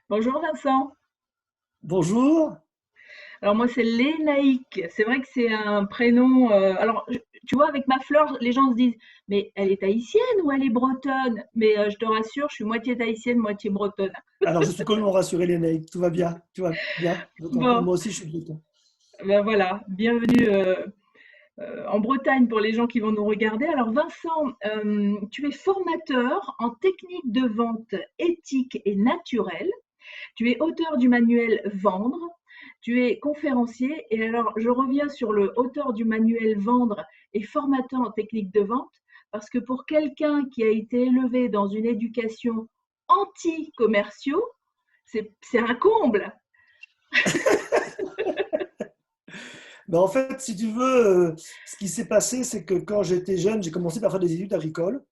Bonjour Vincent. Bonjour. Alors moi c'est Lénaïque. C'est vrai que c'est un prénom. Tu vois, avec ma fleur, les gens se disent, mais elle est tahitienne ou elle est bretonne? Mais je te rassure, je suis moitié tahitienne, moitié bretonne. Alors, je suis complètement rassuré, Lénaïque. Tout va bien. Tout va bien. Bon, Moi aussi, je suis breton. ben voilà, bienvenue en Bretagne pour les gens qui vont nous regarder. Alors Vincent, tu es formateur en technique de vente éthique et naturelle. Tu es auteur du manuel Vendre, tu es conférencier et alors je reviens sur le auteur du manuel Vendre et formateur en technique de vente parce que pour quelqu'un qui a été élevé dans une éducation anti-commerciaux, c'est un comble. En fait, si tu veux, ce qui s'est passé, c'est que quand j'étais jeune, j'ai commencé par faire des études agricoles.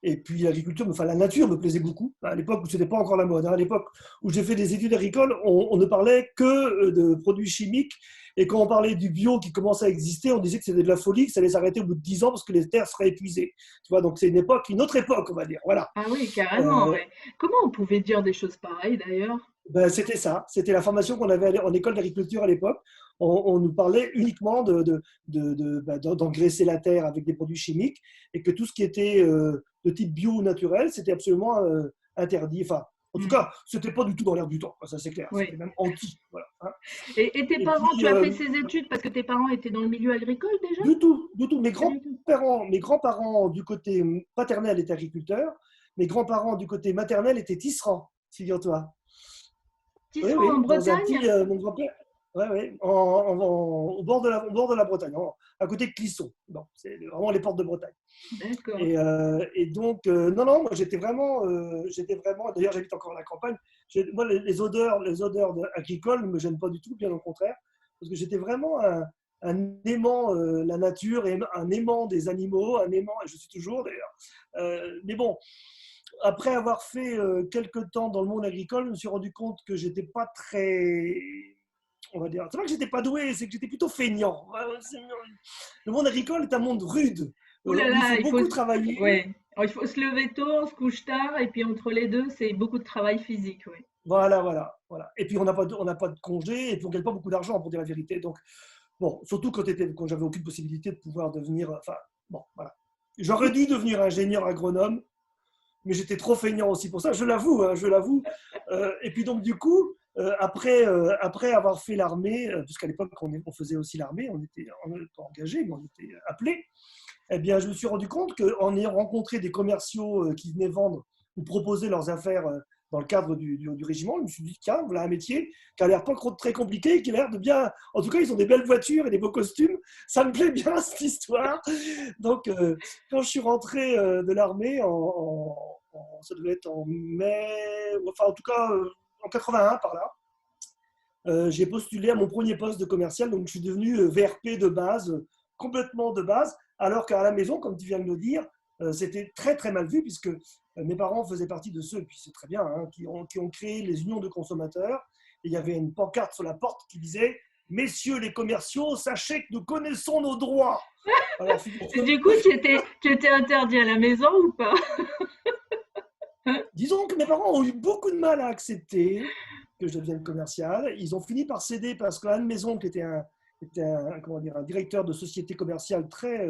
Et puis l'agriculture, enfin la nature me plaisait beaucoup. À l'époque où ce n'était pas encore la mode, hein. À l'époque où j'ai fait des études agricoles, on ne parlait que de produits chimiques. Et quand on parlait du bio qui commençait à exister, on disait que c'était de la folie, que ça allait s'arrêter au bout de 10 ans parce que les terres seraient épuisées. Tu vois, donc c'est une autre époque, on va dire. Voilà. Ah oui, carrément, Euh, ouais. Comment on pouvait dire des choses pareilles d'ailleurs? Ben, c'était ça, c'était la formation qu'on avait en école d'agriculture à l'époque. On nous parlait uniquement d'engraisser la terre avec des produits chimiques et que tout ce qui était de type bio ou naturel, c'était absolument interdit. Enfin, en tout Hmm, cas, c'était pas du tout dans l'air du temps, ça c'est clair, c'était oui. même anti. Voilà, hein. Et tes Et parents, puis, tu as fait ces études parce que tes parents étaient dans le milieu agricole déjà? du tout, du tout. Pas du tout. Mes grands-parents du côté paternel étaient agriculteurs, mes grands-parents du côté maternel étaient tisserands, figure-toi. Oui, Tisserand en oui, dans un Bretagne? petit. Mon grand-père, ouais, ouais, au bord de la Bretagne, à côté de Clisson. Bon, c'est vraiment les portes de Bretagne. D'accord. Et donc, non, non, moi j'étais vraiment. D'ailleurs, j'habite encore à la campagne. Moi, les odeurs agricoles ne me gênent pas du tout, bien au contraire, parce que j'étais vraiment un aimant la nature et un aimant des animaux, un aimant, et je suis toujours d'ailleurs. Mais bon, après avoir fait quelques temps dans le monde agricole, je me suis rendu compte que j'étais pas très, on va dire, c'est pas que j'étais pas doué, c'est que j'étais plutôt feignant. Le monde agricole est un monde rude Ouh là où il là, faut beaucoup travailler. ouais. Alors, il faut se lever tôt, on se couche tard, et puis entre les deux, c'est beaucoup de travail physique, oui. Voilà, voilà, voilà. Et puis on n'a pas de congé et puis on gagne pas beaucoup d'argent pour dire la vérité. Donc bon, surtout quand j'avais aucune possibilité de pouvoir devenir, enfin bon, voilà. J'aurais dû devenir ingénieur agronome, mais j'étais trop feignant aussi pour ça, je l'avoue, hein, je l'avoue. Et puis donc du coup, après avoir fait l'armée, puisqu'à l'époque on faisait aussi l'armée, on était pas engagé, mais on était appelé, eh bien je me suis rendu compte qu'en ayant rencontré des commerciaux qui venaient vendre ou proposer leurs affaires dans le cadre du régiment, je me suis dit, tiens, voilà un métier qui a l'air pas très compliqué, qui a l'air de bien. En tout cas, ils ont des belles voitures et des beaux costumes. Ça me plaît bien, cette histoire. Donc, quand je suis rentré de l'armée, ça devait être en mai, enfin, en tout cas, en 81 par là, j'ai postulé à mon premier poste de commercial. Donc, je suis devenu VRP de base, complètement de base, alors qu'à la maison, comme tu viens de le dire, c'était très, très mal vu, puisque mes parents faisaient partie de ceux, et puis c'est très bien, hein, qui ont créé les unions de consommateurs. Et il y avait une pancarte sur la porte qui disait: Messieurs les commerciaux, sachez que nous connaissons nos droits. Alors, Et du coup, tu étais interdit à la maison ou pas? disons que mes parents ont eu beaucoup de mal à accepter que je devienne commercial. Ils ont fini par céder parce qu'Anne Maison, qui était comment dire, un directeur de société commerciale très,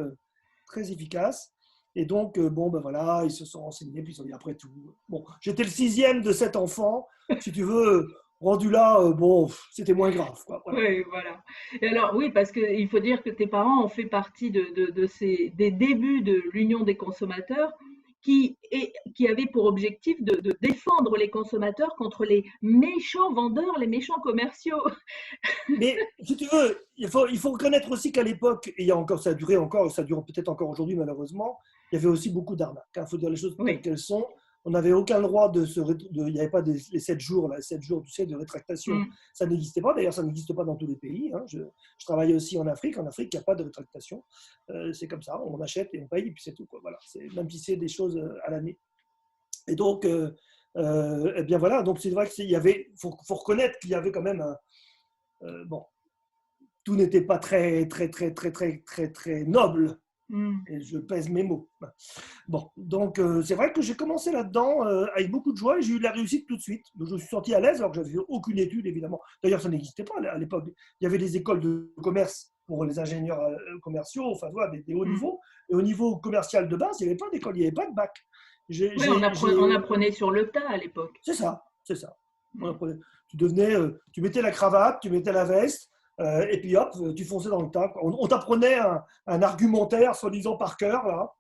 très efficace, et donc, bon, ben voilà, ils se sont renseignés, puis ils ont dit après tout. Bon, j'étais le sixième de 7 enfants, si tu veux, rendu là, bon, c'était moins grave, quoi. Voilà. Oui, voilà. Et alors, oui, parce qu'il faut dire que tes parents ont fait partie des débuts de l'Union des consommateurs qui avait pour objectif de défendre les consommateurs contre les méchants vendeurs, les méchants commerciaux. Mais si tu veux, il faut reconnaître aussi qu'à l'époque, et il y a encore, ça a duré encore, ça dure peut-être encore aujourd'hui malheureusement, il y avait aussi beaucoup d'arnaques. Il faut dire les choses telles Oui. qu'elles sont. On n'avait aucun droit il n'y avait pas les 7 jours, là, 7 jours tu sais, de rétractation. Mm. Ça n'existait pas. D'ailleurs, ça n'existe pas dans tous les pays, hein. Je travaillais aussi en Afrique. En Afrique, il n'y a pas de rétractation. C'est comme ça. On achète et on paye, et puis c'est tout, quoi. Voilà. Même si c'est des choses à l'année. Et donc, eh bien voilà. Donc, c'est vrai qu'il y avait, faut reconnaître qu'il y avait quand même bon, tout n'était pas très, très, très, très, très, très, très noble Et je pèse mes mots. Bon, donc c'est vrai que j'ai commencé là-dedans avec beaucoup de joie et j'ai eu de la réussite tout de suite. Donc je me suis senti à l'aise alors que j'avais aucune étude évidemment. D'ailleurs, ça n'existait pas à l'époque. Il y avait des écoles de commerce pour les ingénieurs commerciaux, enfin voilà, des hauts niveaux. Et au niveau commercial de base, il n'y avait pas d'école, il n'y avait pas de bac. Oui, on apprenait sur le tas à l'époque. C'est ça, c'est ça. Tu devenais, tu mettais la cravate, tu mettais la veste, et puis hop, tu fonçais dans le tas. On t'apprenait un argumentaire, soi-disant par cœur, là.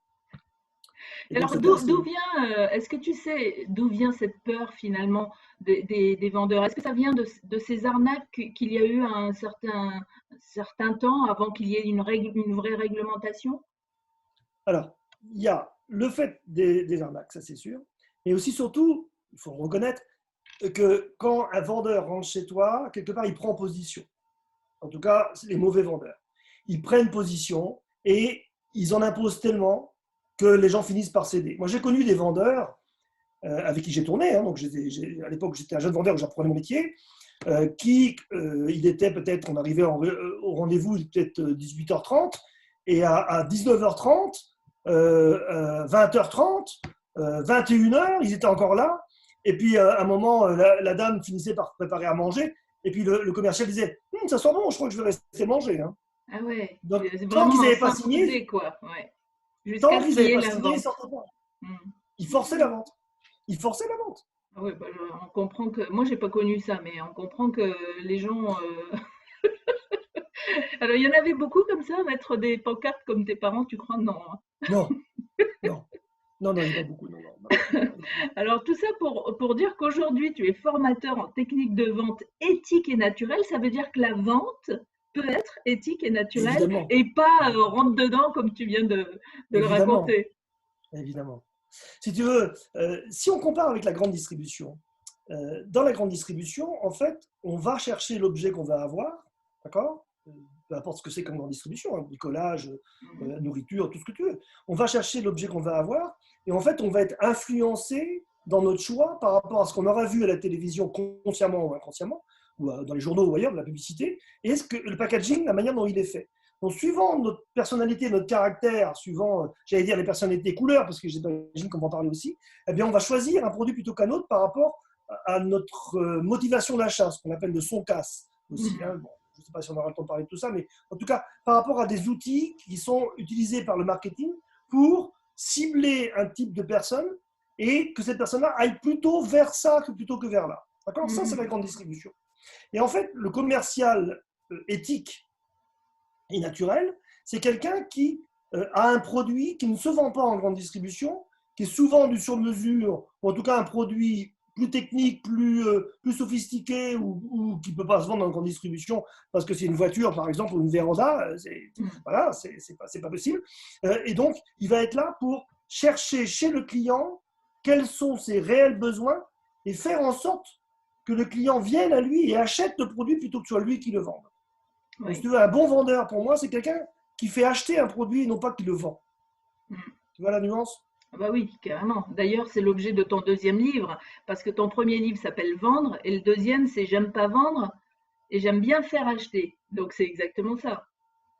Et donc, Alors, c'était assez... d'où vient, est-ce que tu sais d'où vient cette peur finalement des vendeurs? Est-ce que ça vient de ces arnaques qu'il y a eu à un certain temps avant qu'il y ait une vraie réglementation? Alors, il y a le fait des arnaques, ça c'est sûr, mais aussi surtout, il faut le reconnaître, que quand un vendeur rentre chez toi, quelque part, il prend position. En tout cas, c'est les mauvais vendeurs. Ils prennent position et ils en imposent tellement que les gens finissent par céder. Moi, j'ai connu des vendeurs avec qui j'ai tourné. Hein, donc, à l'époque, j'étais un jeune vendeur où j'apprenais mon métier. Il était peut-être, on arrivait au rendez-vous, il était peut-être 18h30, et à 19h30, 20h30, 21h, ils étaient encore là. Et puis, à un moment, la dame finissait par préparer à manger. Et puis, le commercial disait ça sent bon, je crois que je vais rester manger. Hein. Ah ouais, Donc, c'est tant qu'ils vraiment n'avaient pas signé, s'imposer quoi, ouais. Jusqu'à ce qu'il y ait la ils ne vente. sortaient pas. Mmh. Ils forçaient la vente. Ils forçaient la vente. Ah ouais, bah, on comprend que moi j'ai pas connu ça, mais on comprend que les gens. Alors il y en avait beaucoup comme ça, mettre des pancartes comme tes parents, tu crois? Non, hein. Non, non, non, non, il n'y a pas beaucoup. Non, non, non. Alors tout ça pour dire qu'aujourd'hui tu es formateur en technique de vente éthique et naturelle, ça veut dire que la vente peut être éthique et naturelle Évidemment, et pas évidemment, rentre dedans comme tu viens de le évidemment, raconter. évidemment. Si tu veux, si on compare avec la grande distribution, dans la grande distribution, en fait, on va chercher l'objet qu'on va avoir, d'accord? Peu importe ce que c'est comme grande distribution, hein, bricolage, Mmh. nourriture, tout ce que tu veux. On va chercher l'objet qu'on va avoir et en fait, on va être influencé dans notre choix par rapport à ce qu'on aura vu à la télévision consciemment ou inconsciemment, ou dans les journaux ou ailleurs, de la publicité, et est-ce que le packaging, la manière dont il est fait. Donc, suivant notre personnalité, notre caractère, suivant, j'allais dire les personnalités couleurs, parce que j'imagine qu'on va en parler aussi, eh bien, on va choisir un produit plutôt qu'un autre par rapport à notre motivation d'achat, ce qu'on appelle le son casse aussi. Hein. Mmh. Bon, je ne sais pas si on aura le temps de parler de tout ça, mais en tout cas, par rapport à des outils qui sont utilisés par le marketing pour cibler un type de personne et que cette personne-là aille plutôt vers ça que plutôt que vers là. D'accord? Ça, c'est la Mmh. grande distribution. Et en fait, le commercial éthique et naturel, c'est quelqu'un qui a un produit qui ne se vend pas en grande distribution, qui est souvent du sur-mesure, ou en tout cas un produit plus technique, plus sophistiqué, ou qui ne peut pas se vendre en grande distribution, parce que c'est une voiture, par exemple, ou une véranda, voilà, c'est pas possible. Et donc, il va être là pour chercher chez le client quels sont ses réels besoins et faire en sorte que le client vienne à lui et achète le produit plutôt que ce soit lui qui le vende. Donc, si Oui. tu veux, un bon vendeur, pour moi, c'est quelqu'un qui fait acheter un produit et non pas qui le vend. Mmh. Tu vois la nuance? Ah bah oui, carrément. D'ailleurs, c'est l'objet de ton deuxième livre, parce que ton premier livre s'appelle Vendre, et le deuxième, c'est J'aime pas vendre et j'aime bien faire acheter. Donc c'est exactement ça.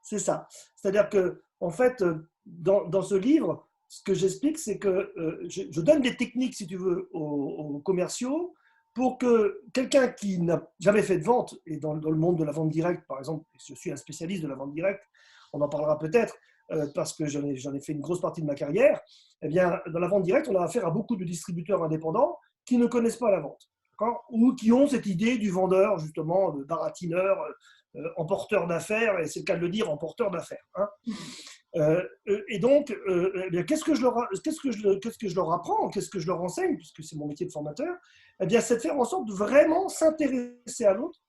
C'est ça. C'est-à-dire que, en fait, dans ce livre, ce que j'explique, c'est que je donne des techniques, si tu veux, aux commerciaux pour que quelqu'un qui n'a jamais fait de vente, et dans le monde de la vente directe, par exemple, je suis un spécialiste de la vente directe, on en parlera peut-être, parce que j'en ai fait une grosse partie de ma carrière, eh bien, dans la vente directe, on a affaire à beaucoup de distributeurs indépendants qui ne connaissent pas la vente, ou qui ont cette idée du vendeur, justement, de baratineur, emporteur d'affaires, et c'est le cas de le dire, emporteur d'affaires. Hein. Mmh. Et donc, eh bien, qu'est-ce que je leur apprends, qu'est-ce que je leur enseigne, puisque c'est mon métier de formateur, eh bien, c'est de faire en sorte de vraiment s'intéresser à l'autre,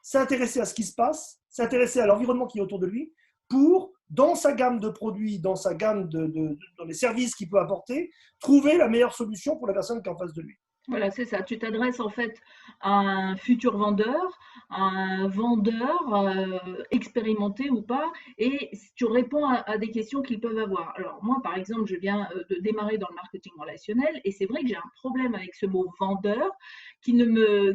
s'intéresser à ce qui se passe, s'intéresser à l'environnement qui est autour de lui, pour, dans sa gamme de produits, dans sa gamme dans les services qu'il peut apporter, trouver la meilleure solution pour la personne qui est en face de lui. Voilà, c'est ça. Tu t'adresses en fait à un futur vendeur, à un vendeur expérimenté ou pas, et tu réponds à des questions qu'ils peuvent avoir. Alors moi, par exemple, je viens de démarrer dans le marketing relationnel, et c'est vrai que j'ai un problème avec ce mot vendeur qui ne me,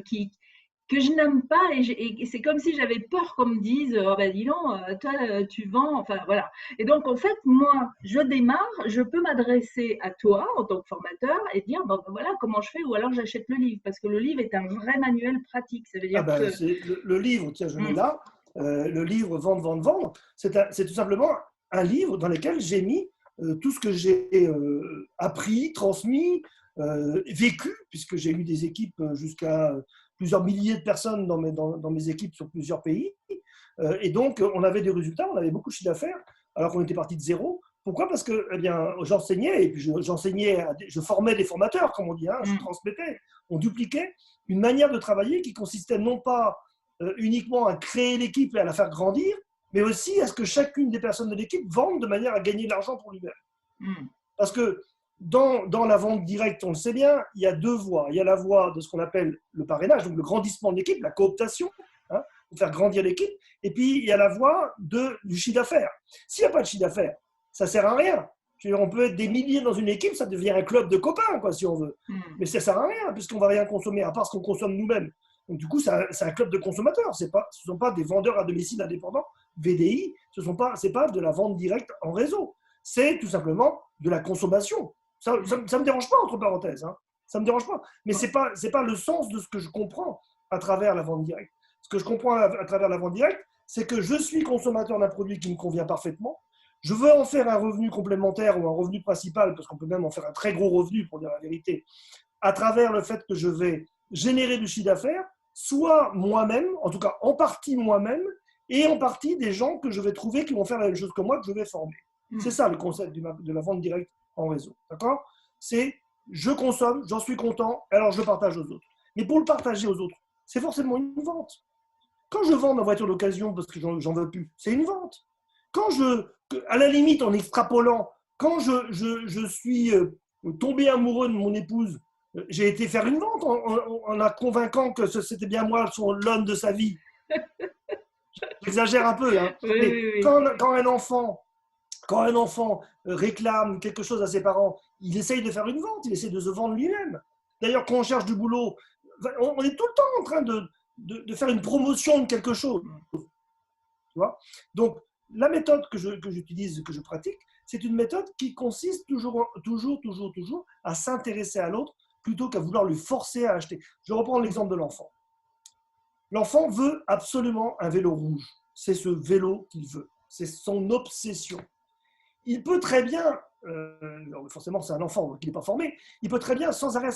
que je n'aime pas et c'est comme si j'avais peur qu'on me dise oh ben dis donc toi tu vends enfin voilà et donc en fait moi je démarre je peux m'adresser à toi en tant que formateur et dire bon ben voilà comment je fais ou alors j'achète le livre parce que le livre est un vrai manuel pratique ça veut Ah dire ben, que c'est le livre, tiens, je l'ai Mmh, là, le livre Vendre, vendre, vendre, c'est tout simplement un livre dans lequel j'ai mis tout ce que j'ai appris, transmis, vécu, puisque j'ai eu des équipes jusqu'à plusieurs milliers de personnes dans mes équipes sur plusieurs pays. Et donc, on avait des résultats, on avait beaucoup de chiffre d'affaires, alors qu'on était parti de zéro. Pourquoi? Parce que eh bien, j'enseignais, et puis je formais des formateurs, comme on dit, hein, je mmh, transmettais, on dupliquait une manière de travailler qui consistait non pas uniquement à créer l'équipe et à la faire grandir, mais aussi à ce que chacune des personnes de l'équipe vende de manière à gagner de l'argent pour lui-même. mmh, Parce que dans la vente directe, on le sait bien, il y a deux voies. Il y a la voie de ce qu'on appelle le parrainage, donc le grandissement de l'équipe, la cooptation, hein, pour faire grandir l'équipe. Et puis, il y a la voie du chiffre d'affaires. S'il n'y a pas de chiffre d'affaires, ça ne sert à rien. Je veux dire, on peut être des milliers dans une équipe, ça devient un club de copains, quoi, si on veut. mmh. Mais ça ne sert à rien, puisqu'on ne va rien consommer, à part ce qu'on consomme nous-mêmes. Donc, du coup, c'est un club de consommateurs. Ce ne sont pas des vendeurs à domicile indépendants, VDI. Ce n'est pas de la vente directe en réseau. C'est tout simplement de la consommation. Ça me dérange pas, entre parenthèses. Hein. Ça me dérange pas. Mais ce n'est pas le sens de ce que je comprends à travers la vente directe. Ce que je comprends à travers la vente directe, c'est que je suis consommateur d'un produit qui me convient parfaitement. Je veux en faire un revenu complémentaire ou un revenu principal, parce qu'on peut même en faire un très gros revenu, pour dire la vérité, à travers le fait que je vais générer du chiffre d'affaires, soit moi-même, en tout cas en partie moi-même, et en partie des gens que je vais trouver qui vont faire la même chose que moi, que je vais former. C'est Mmh. ça le concept de la vente directe en réseau. D'accord? C'est je consomme, j'en suis content, alors je partage aux autres. Mais pour le partager aux autres, c'est forcément une vente. Quand je vends ma voiture d'occasion parce que j'en veux plus, c'est une vente. À la limite, en extrapolant, quand je suis tombé amoureux de mon épouse, j'ai été faire une vente en la convainquant que c'était bien moi l'homme de sa vie. J'exagère un peu, hein. Oui, Mais oui, oui. quand un enfant réclame quelque chose à ses parents, il essaye de faire une vente, il essaye de se vendre lui-même. D'ailleurs, quand on cherche du boulot, on est tout le temps en train de faire une promotion de quelque chose. Tu vois. Donc, la méthode que j'utilise, que je pratique, c'est une méthode qui consiste toujours à s'intéresser à l'autre plutôt qu'à vouloir lui forcer à acheter. Je reprends l'exemple de l'enfant. L'enfant veut absolument un vélo rouge. C'est ce vélo qu'il veut. C'est son obsession. Il peut très bien, forcément c'est un enfant donc il n'est pas formé, il peut très bien sans arrêt,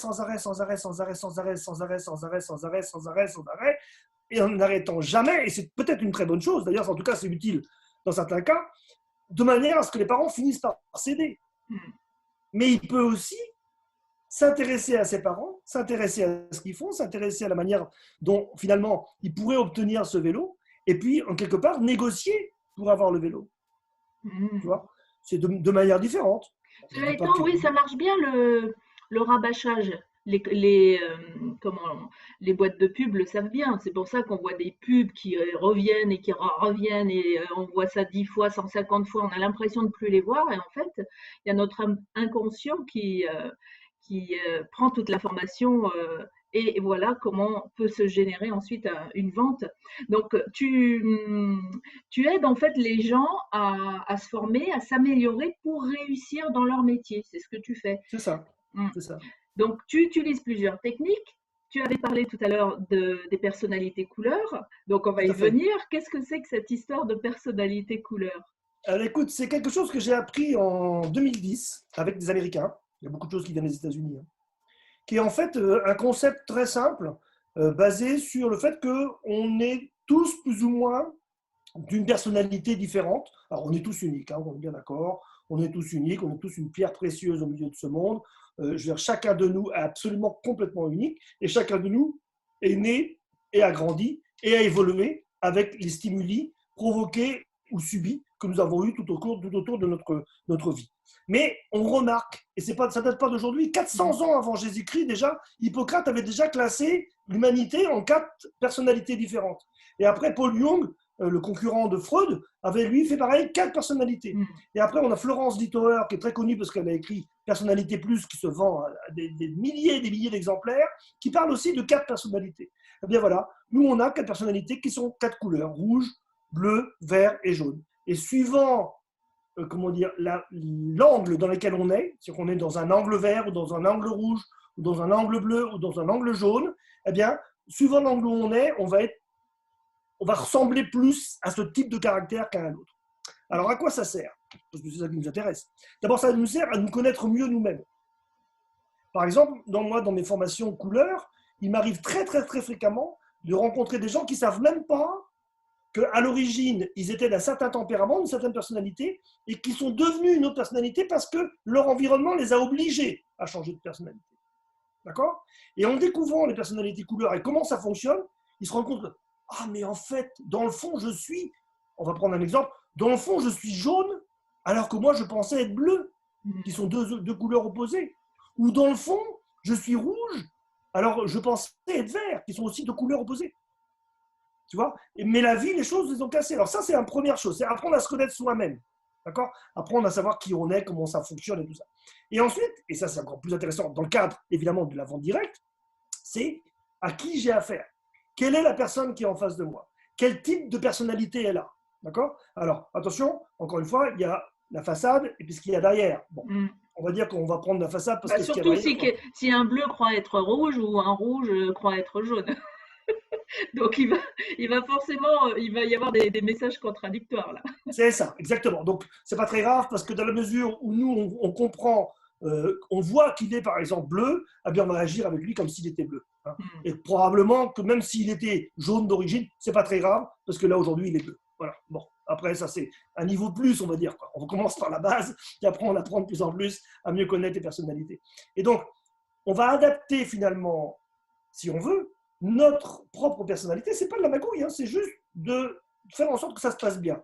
et en n'arrêtant jamais, et c'est peut-être une très bonne chose, d'ailleurs en tout cas c'est utile dans certains cas, de manière à ce que les parents finissent par céder. Mmh. Mais il peut aussi s'intéresser à ses parents, s'intéresser à ce qu'ils font, s'intéresser à la manière dont finalement ils pourraient obtenir ce vélo, et puis en quelque part négocier pour avoir le vélo. Tu Mmh. vois, c'est de manière différente. Je Cela dis pas étant, que... oui, ça marche bien le rabâchage. Comment, les boîtes de pub le savent bien. C'est pour ça qu'on voit des pubs qui reviennent et qui reviennent et on voit ça 10 fois, 150 fois. On a l'impression de ne plus les voir et en fait, il y a notre inconscient qui prend toute l'information et voilà comment peut se générer ensuite une vente. Donc, tu aides en fait les gens à se former, à s'améliorer pour réussir dans leur métier. C'est ce que tu fais. C'est ça, Mm. c'est ça. Donc, tu utilises plusieurs techniques. Tu avais parlé tout à l'heure des personnalités couleurs. Donc, on va Tout y à fait. venir. Qu'est-ce que c'est que cette histoire de personnalité couleur? Alors écoute, c'est quelque chose que j'ai appris en 2010 avec des Américains. Il y a beaucoup de choses qui viennent des États-Unis. Hein. Qui est en fait un concept très simple, basé sur le fait qu'on est tous plus ou moins d'une personnalité différente. Alors on est tous uniques, hein, on est bien d'accord. On est tous uniques, on est tous une pierre précieuse au milieu de ce monde. Je veux dire, chacun de nous est absolument complètement unique et chacun de nous est né et a grandi et a évolué avec les stimuli provoqués ou subis que nous avons eus tout autour de notre vie. Mais on remarque, et ça ne date pas d'aujourd'hui, 400 ans avant Jésus-Christ déjà, Hippocrate avait déjà classé l'humanité en 4 personnalités différentes. Et après, Paul Jung le concurrent de Freud, avait lui fait pareil, 4 personnalités. Et après, on a Florence Littauer, qui est très connue parce qu'elle a écrit Personnalité Plus, qui se vend à des milliers et des milliers d'exemplaires, qui parle aussi de 4 personnalités. Eh bien voilà, nous on a 4 personnalités qui sont 4 couleurs, rouge, bleu, vert et jaune. Et suivant comment dire, l'angle dans lequel on est, si on est dans un angle vert ou dans un angle rouge ou dans un angle bleu ou dans un angle jaune, eh bien, suivant l'angle où on est, on va ressembler plus à ce type de caractère qu'à un autre. Alors, à quoi ça sert? Parce que c'est ça qui nous intéresse. D'abord, ça nous sert à nous connaître mieux nous-mêmes. Par exemple, dans mes formations couleurs, il m'arrive très, très, très fréquemment de rencontrer des gens qui ne savent même pas qu'à l'origine, ils étaient d'un certain tempérament, d'une certaine personnalité, et qui sont devenus une autre personnalité parce que leur environnement les a obligés à changer de personnalité. D'accord? Et en découvrant les personnalités couleurs et comment ça fonctionne, ils se rendent compte que, ah, mais en fait, dans le fond, on va prendre un exemple, dans le fond, je suis jaune, alors que moi, je pensais être bleu, qui sont deux couleurs opposées. Ou dans le fond, je suis rouge, alors je pensais être vert, qui sont aussi deux couleurs opposées. Tu vois? Mais la vie, les choses les ont cassées. Alors ça, c'est la première chose, c'est apprendre à se connaître soi-même. D'accord? Apprendre à savoir qui on est, comment ça fonctionne et tout ça. Et ensuite, et ça c'est encore plus intéressant dans le cadre évidemment de la vente directe, c'est à qui j'ai affaire. Quelle est la personne qui est en face de moi? Quel type de personnalité elle a? D'accord? Alors, attention, encore une fois, il y a la façade et puis ce qu'il y a derrière. Bon, on va dire qu'on va prendre la façade parce que ce qu'il y a surtout derrière, si un bleu croit être rouge ou un rouge croit être jaune. Donc il va forcément, il va y avoir des messages contradictoires là. c'est ça, exactement. Donc, c'est pas très grave parce que dans la mesure où nous, on comprend, on voit qu'il est par exemple bleu, eh bien, on va agir avec lui comme s'il était bleu. Hein. Et probablement que même s'il était jaune d'origine, c'est pas très grave parce que là, aujourd'hui, il est bleu. Voilà. Bon, après, ça, c'est un niveau de plus, on va dire. Quoi. On commence par la base et après, on apprend de plus en plus à mieux connaître les personnalités. Et donc, on va adapter finalement, si on veut, notre propre personnalité. C'est pas de la magouille, hein, c'est juste de faire en sorte que ça se passe bien.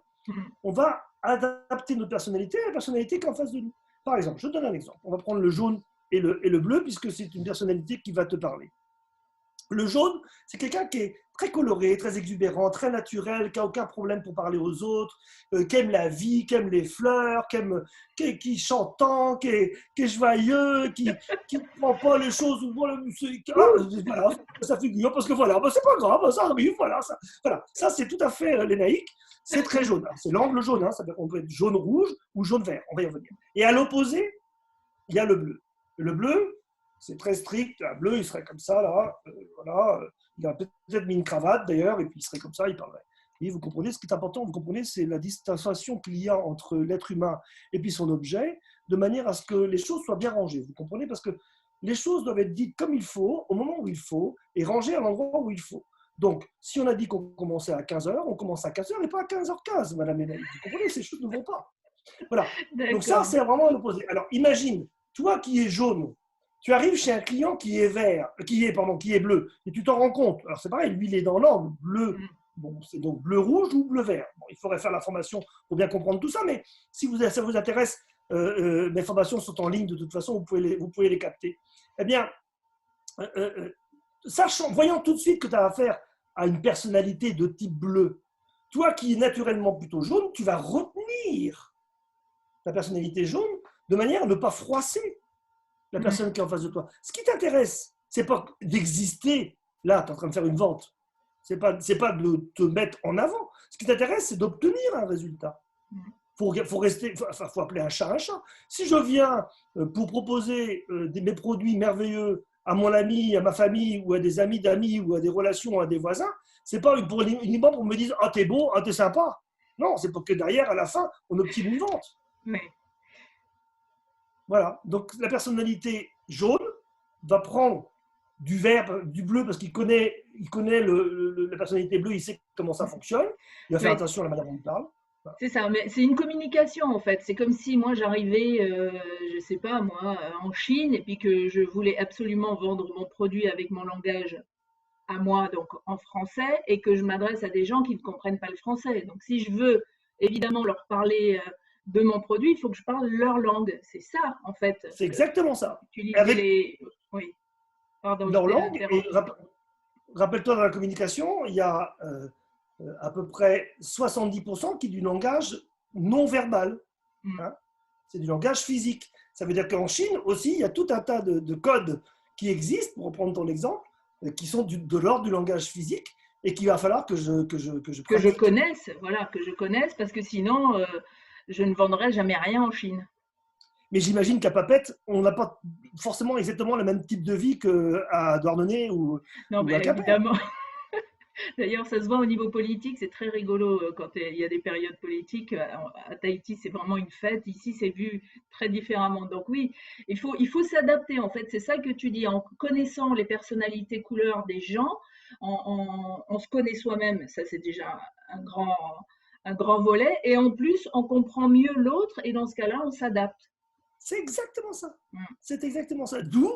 On va adapter notre personnalité à la personnalité qui est en face de nous. Par exemple, je te donne un exemple. On va prendre le jaune et le bleu, puisque c'est une personnalité qui va te parler. Le jaune, c'est quelqu'un qui est très coloré, très exubérant, très naturel, qui n'a aucun problème pour parler aux autres, qui aime la vie, qui aime les fleurs, qui chante tant, qui est joyeux, qui ne prend pas les choses ou voilà, ça figure, parce que voilà, c'est pas grave, ça arrive, voilà, ça c'est tout à fait lénaïque, c'est très jaune, c'est l'angle jaune, hein, ça peut être jaune-rouge ou jaune-vert, on va y revenir. Et à l'opposé, il y a le bleu. Le bleu, c'est très strict. Un bleu, il serait comme ça, là. Voilà. Il a peut-être mis une cravate, d'ailleurs, et puis il serait comme ça, il parlerait. Et vous comprenez, ce qui est important, vous comprenez, c'est la distanciation qu'il y a entre l'être humain et puis son objet, de manière à ce que les choses soient bien rangées. Vous comprenez? Parce que les choses doivent être dites comme il faut, au moment où il faut, et rangées à l'endroit où il faut. Donc, si on a dit qu'on commençait à 15h, on commence à 15h et pas à 15h15, Madame Ménaï. Vous comprenez? Ces choses ne vont pas. Voilà. Donc ça, c'est vraiment l'opposé. Alors, imagine, toi qui es jaune, tu arrives chez un client qui est vert, qui est bleu, et tu t'en rends compte. Alors c'est pareil, lui il est dans l'angle bleu. Bon, c'est donc bleu-rouge ou bleu-vert. Bon, il faudrait faire la formation pour bien comprendre tout ça, mais si ça vous intéresse, mes formations sont en ligne de toute façon, vous pouvez les capter. Eh bien, voyant tout de suite que tu as affaire à une personnalité de type bleu, toi qui es naturellement plutôt jaune, tu vas retenir ta personnalité jaune de manière à ne pas froisser la personne qui est en face de toi. Ce qui t'intéresse, c'est pas d'exister. Là, tu es en train de faire une vente. C'est pas de te mettre en avant. Ce qui t'intéresse, c'est d'obtenir un résultat. Faut appeler un chat un chat. Si je viens pour proposer mes produits merveilleux à mon ami, à ma famille, ou à des amis d'amis, ou à des relations, à des voisins, c'est pas uniquement pour me dire « Ah, t'es beau, ah, t'es sympa ». Non, c'est pour que derrière, à la fin, on obtienne une vente. Mais... Voilà, donc la personnalité jaune va prendre du vert, du bleu, parce qu'il connaît la personnalité bleue, il sait comment ça fonctionne, il va faire attention à la manière dont il parle. Voilà. C'est ça, mais c'est une communication en fait. C'est comme si moi j'arrivais, je sais pas moi, en Chine, et puis que je voulais absolument vendre mon produit avec mon langage à moi, donc en français, et que je m'adresse à des gens qui ne comprennent pas le français. Donc si je veux évidemment leur parler de mon produit, il faut que je parle leur langue. C'est ça, en fait. C'est exactement ça. Utiliser Oui. Pardon, leur langue. Rappelle-toi, dans la communication, il y a à peu près 70% qui est du langage non verbal. Hein. C'est du langage physique. Ça veut dire qu'en Chine aussi, il y a tout un tas de codes qui existent, pour reprendre ton exemple, qui sont de l'ordre du langage physique et qu'il va falloir que je Que je pratique. connaisse, voilà, que je connaisse, parce que sinon, je ne vendrai jamais rien en Chine. Mais j'imagine qu'à Papette, on n'a pas forcément exactement le même type de vie qu'à Douarnenez Non, ou à mais Quimper. évidemment. D'ailleurs, ça se voit au niveau politique, c'est très rigolo quand il y a des périodes politiques. À Tahiti, c'est vraiment une fête. Ici, c'est vu très différemment. Donc oui, il faut s'adapter en fait. C'est ça que tu dis. En connaissant les personnalités couleurs des gens, on se connaît soi-même. Ça, c'est déjà un grand volet. Et en plus, on comprend mieux l'autre. Et dans ce cas-là, on s'adapte. C'est exactement ça. Mm. C'est exactement ça. D'où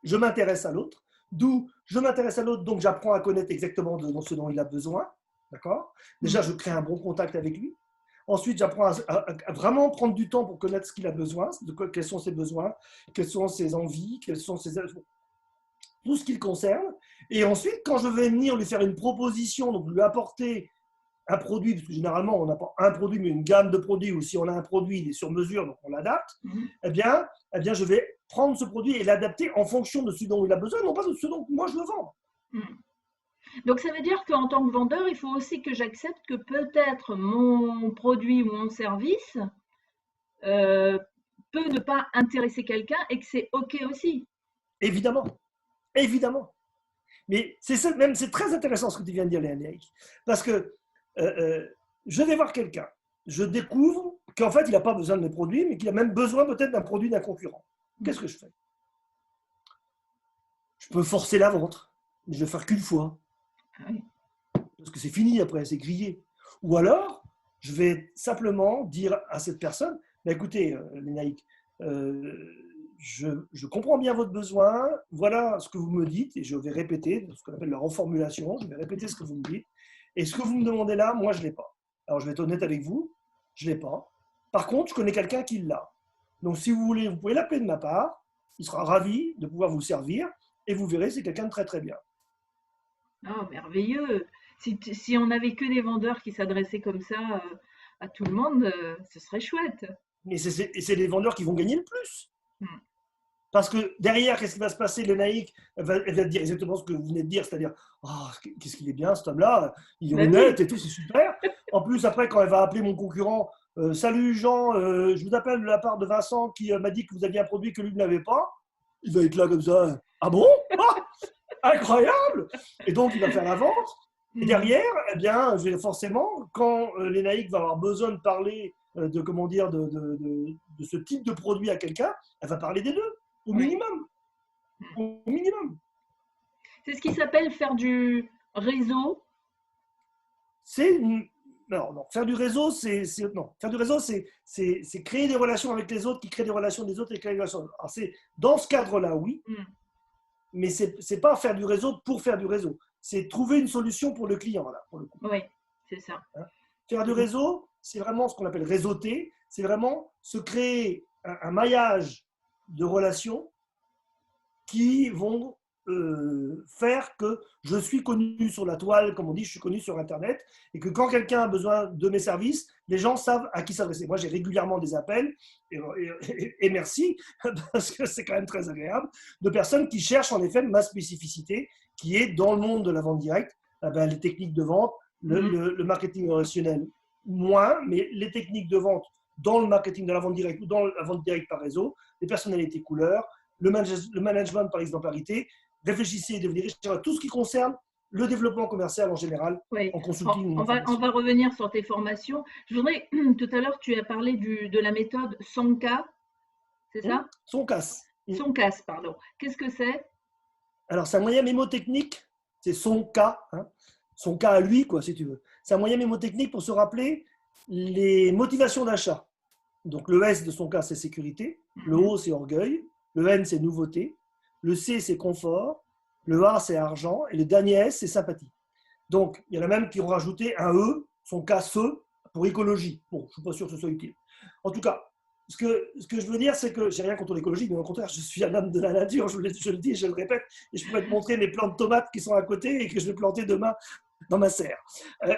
je m'intéresse à l'autre. D'où je m'intéresse à l'autre, donc j'apprends à connaître exactement ce dont il a besoin. D'accord. Déjà, Mm. je crée un bon contact avec lui. Ensuite, j'apprends à vraiment prendre du temps pour connaître ce qu'il a besoin, quels sont ses besoins, quelles sont ses envies, tout ce qui le concerne. Et ensuite, quand je vais venir lui faire une proposition, donc lui apporter un produit, parce que généralement, on n'a pas un produit, mais une gamme de produits, ou si on a un produit, il est sur mesure, donc on l'adapte, Mm. eh bien, je vais prendre ce produit et l'adapter en fonction de ce dont il a besoin, non pas de ce dont moi je veux vendre. Mm. Donc ça veut dire qu'en tant que vendeur, il faut aussi que j'accepte que peut-être mon produit ou mon service euh, peut ne pas intéresser quelqu'un et que c'est OK aussi. Évidemment, évidemment. Mais c'est très intéressant ce que tu viens de dire, Léanique, parce que je vais voir quelqu'un, je découvre qu'en fait, il n'a pas besoin de mes produits, mais qu'il a même besoin peut-être d'un produit d'un concurrent. Qu'est-ce que je fais? Je peux forcer la vente, mais je ne vais faire qu'une fois. Ah oui. Parce que c'est fini après, c'est grillé. Ou alors, je vais simplement dire à cette personne, bah, écoutez, Lénaïque, je comprends bien votre besoin, voilà ce que vous me dites, et je vais répéter ce qu'on appelle la reformulation, je vais répéter ce que vous me dites, et ce que vous me demandez là, moi, je ne l'ai pas. Alors, je vais être honnête avec vous, je ne l'ai pas. Par contre, je connais quelqu'un qui l'a. Donc, si vous voulez, vous pouvez l'appeler de ma part, il sera ravi de pouvoir vous servir, et vous verrez, c'est quelqu'un de très très bien. Oh, merveilleux. Si on n'avait que des vendeurs qui s'adressaient comme ça à tout le monde, ce serait chouette. Et c'est les vendeurs qui vont gagner le plus. Hmm. Parce que derrière, qu'est-ce qui va se passer? Le naïque, elle va dire exactement ce que vous venez de dire, c'est-à-dire, oh, qu'est-ce qu'il est bien cet homme-là, il est Ben oui. honnête et tout, c'est super. En plus, après, quand elle va appeler mon concurrent, salut Jean, je vous appelle de la part de Vincent qui m'a dit que vous aviez un produit que lui n'avait pas, il va être là comme ça. Ah bon? Ah, incroyable! Et donc, il va faire la vente. Et Hmm. derrière, eh bien, forcément, quand l'ENAIC va avoir besoin de parler de, comment dire, de ce type de produit à quelqu'un, elle va parler des deux, au Oui. minimum. Au minimum. C'est ce qui s'appelle faire du réseau. C'est non, faire du réseau, non. Faire du réseau, c'est créer des relations avec les autres, qui créent des relations des autres et créer des relations. Alors, c'est dans ce cadre-là, oui, Hmm. mais c'est pas faire du réseau pour faire du réseau. C'est trouver une solution pour le client, là, pour le coup. Oui, c'est ça. Hein. Faire du réseau, c'est vraiment ce qu'on appelle réseauter, c'est vraiment se créer un maillage de relations qui vont faire que je suis connu sur la toile, comme on dit, je suis connu sur Internet, et que quand quelqu'un a besoin de mes services, les gens savent à qui s'adresser. Moi, j'ai régulièrement des appels, et merci, parce que c'est quand même très agréable, de personnes qui cherchent en effet ma spécificité, qui est dans le monde de la vente directe, les techniques de vente, Hmm. le marketing relationnel, moins, mais les techniques de vente dans le marketing de la vente directe ou dans la vente directe par réseau, les personnalités couleurs, le management par exemplarité. Réfléchissez et devenez riche sur tout ce qui concerne le développement commercial en général, Oui. en On, consulting ou on en va, on formation. va revenir sur tes formations. Je voudrais, tout à l'heure, tu as parlé de la méthode Sanka, c'est ça? Son casse. Sonkas, pardon. Qu'est-ce que c'est? Alors, c'est un moyen mémotechnique, c'est son cas, hein, son cas à lui, quoi, si tu veux. C'est un moyen mémotechnique pour se rappeler les motivations d'achat. Donc, le S de son cas, c'est sécurité. Le Mhm. O, c'est orgueil. Le N, c'est nouveauté. Le C, c'est confort. Le A, c'est argent. Et le dernier S, c'est sympathie. Donc, il y en a même qui ont rajouté un E, son cas SE, pour écologie. Bon, je ne suis pas sûr que ce soit utile. En tout cas, ce que je veux dire, c'est que j'ai rien contre l'écologie, mais au contraire, je suis un homme de la nature, je le dis, je le répète, et je pourrais te montrer mes plants de tomates qui sont à côté et que je vais planter demain dans ma serre. Euh,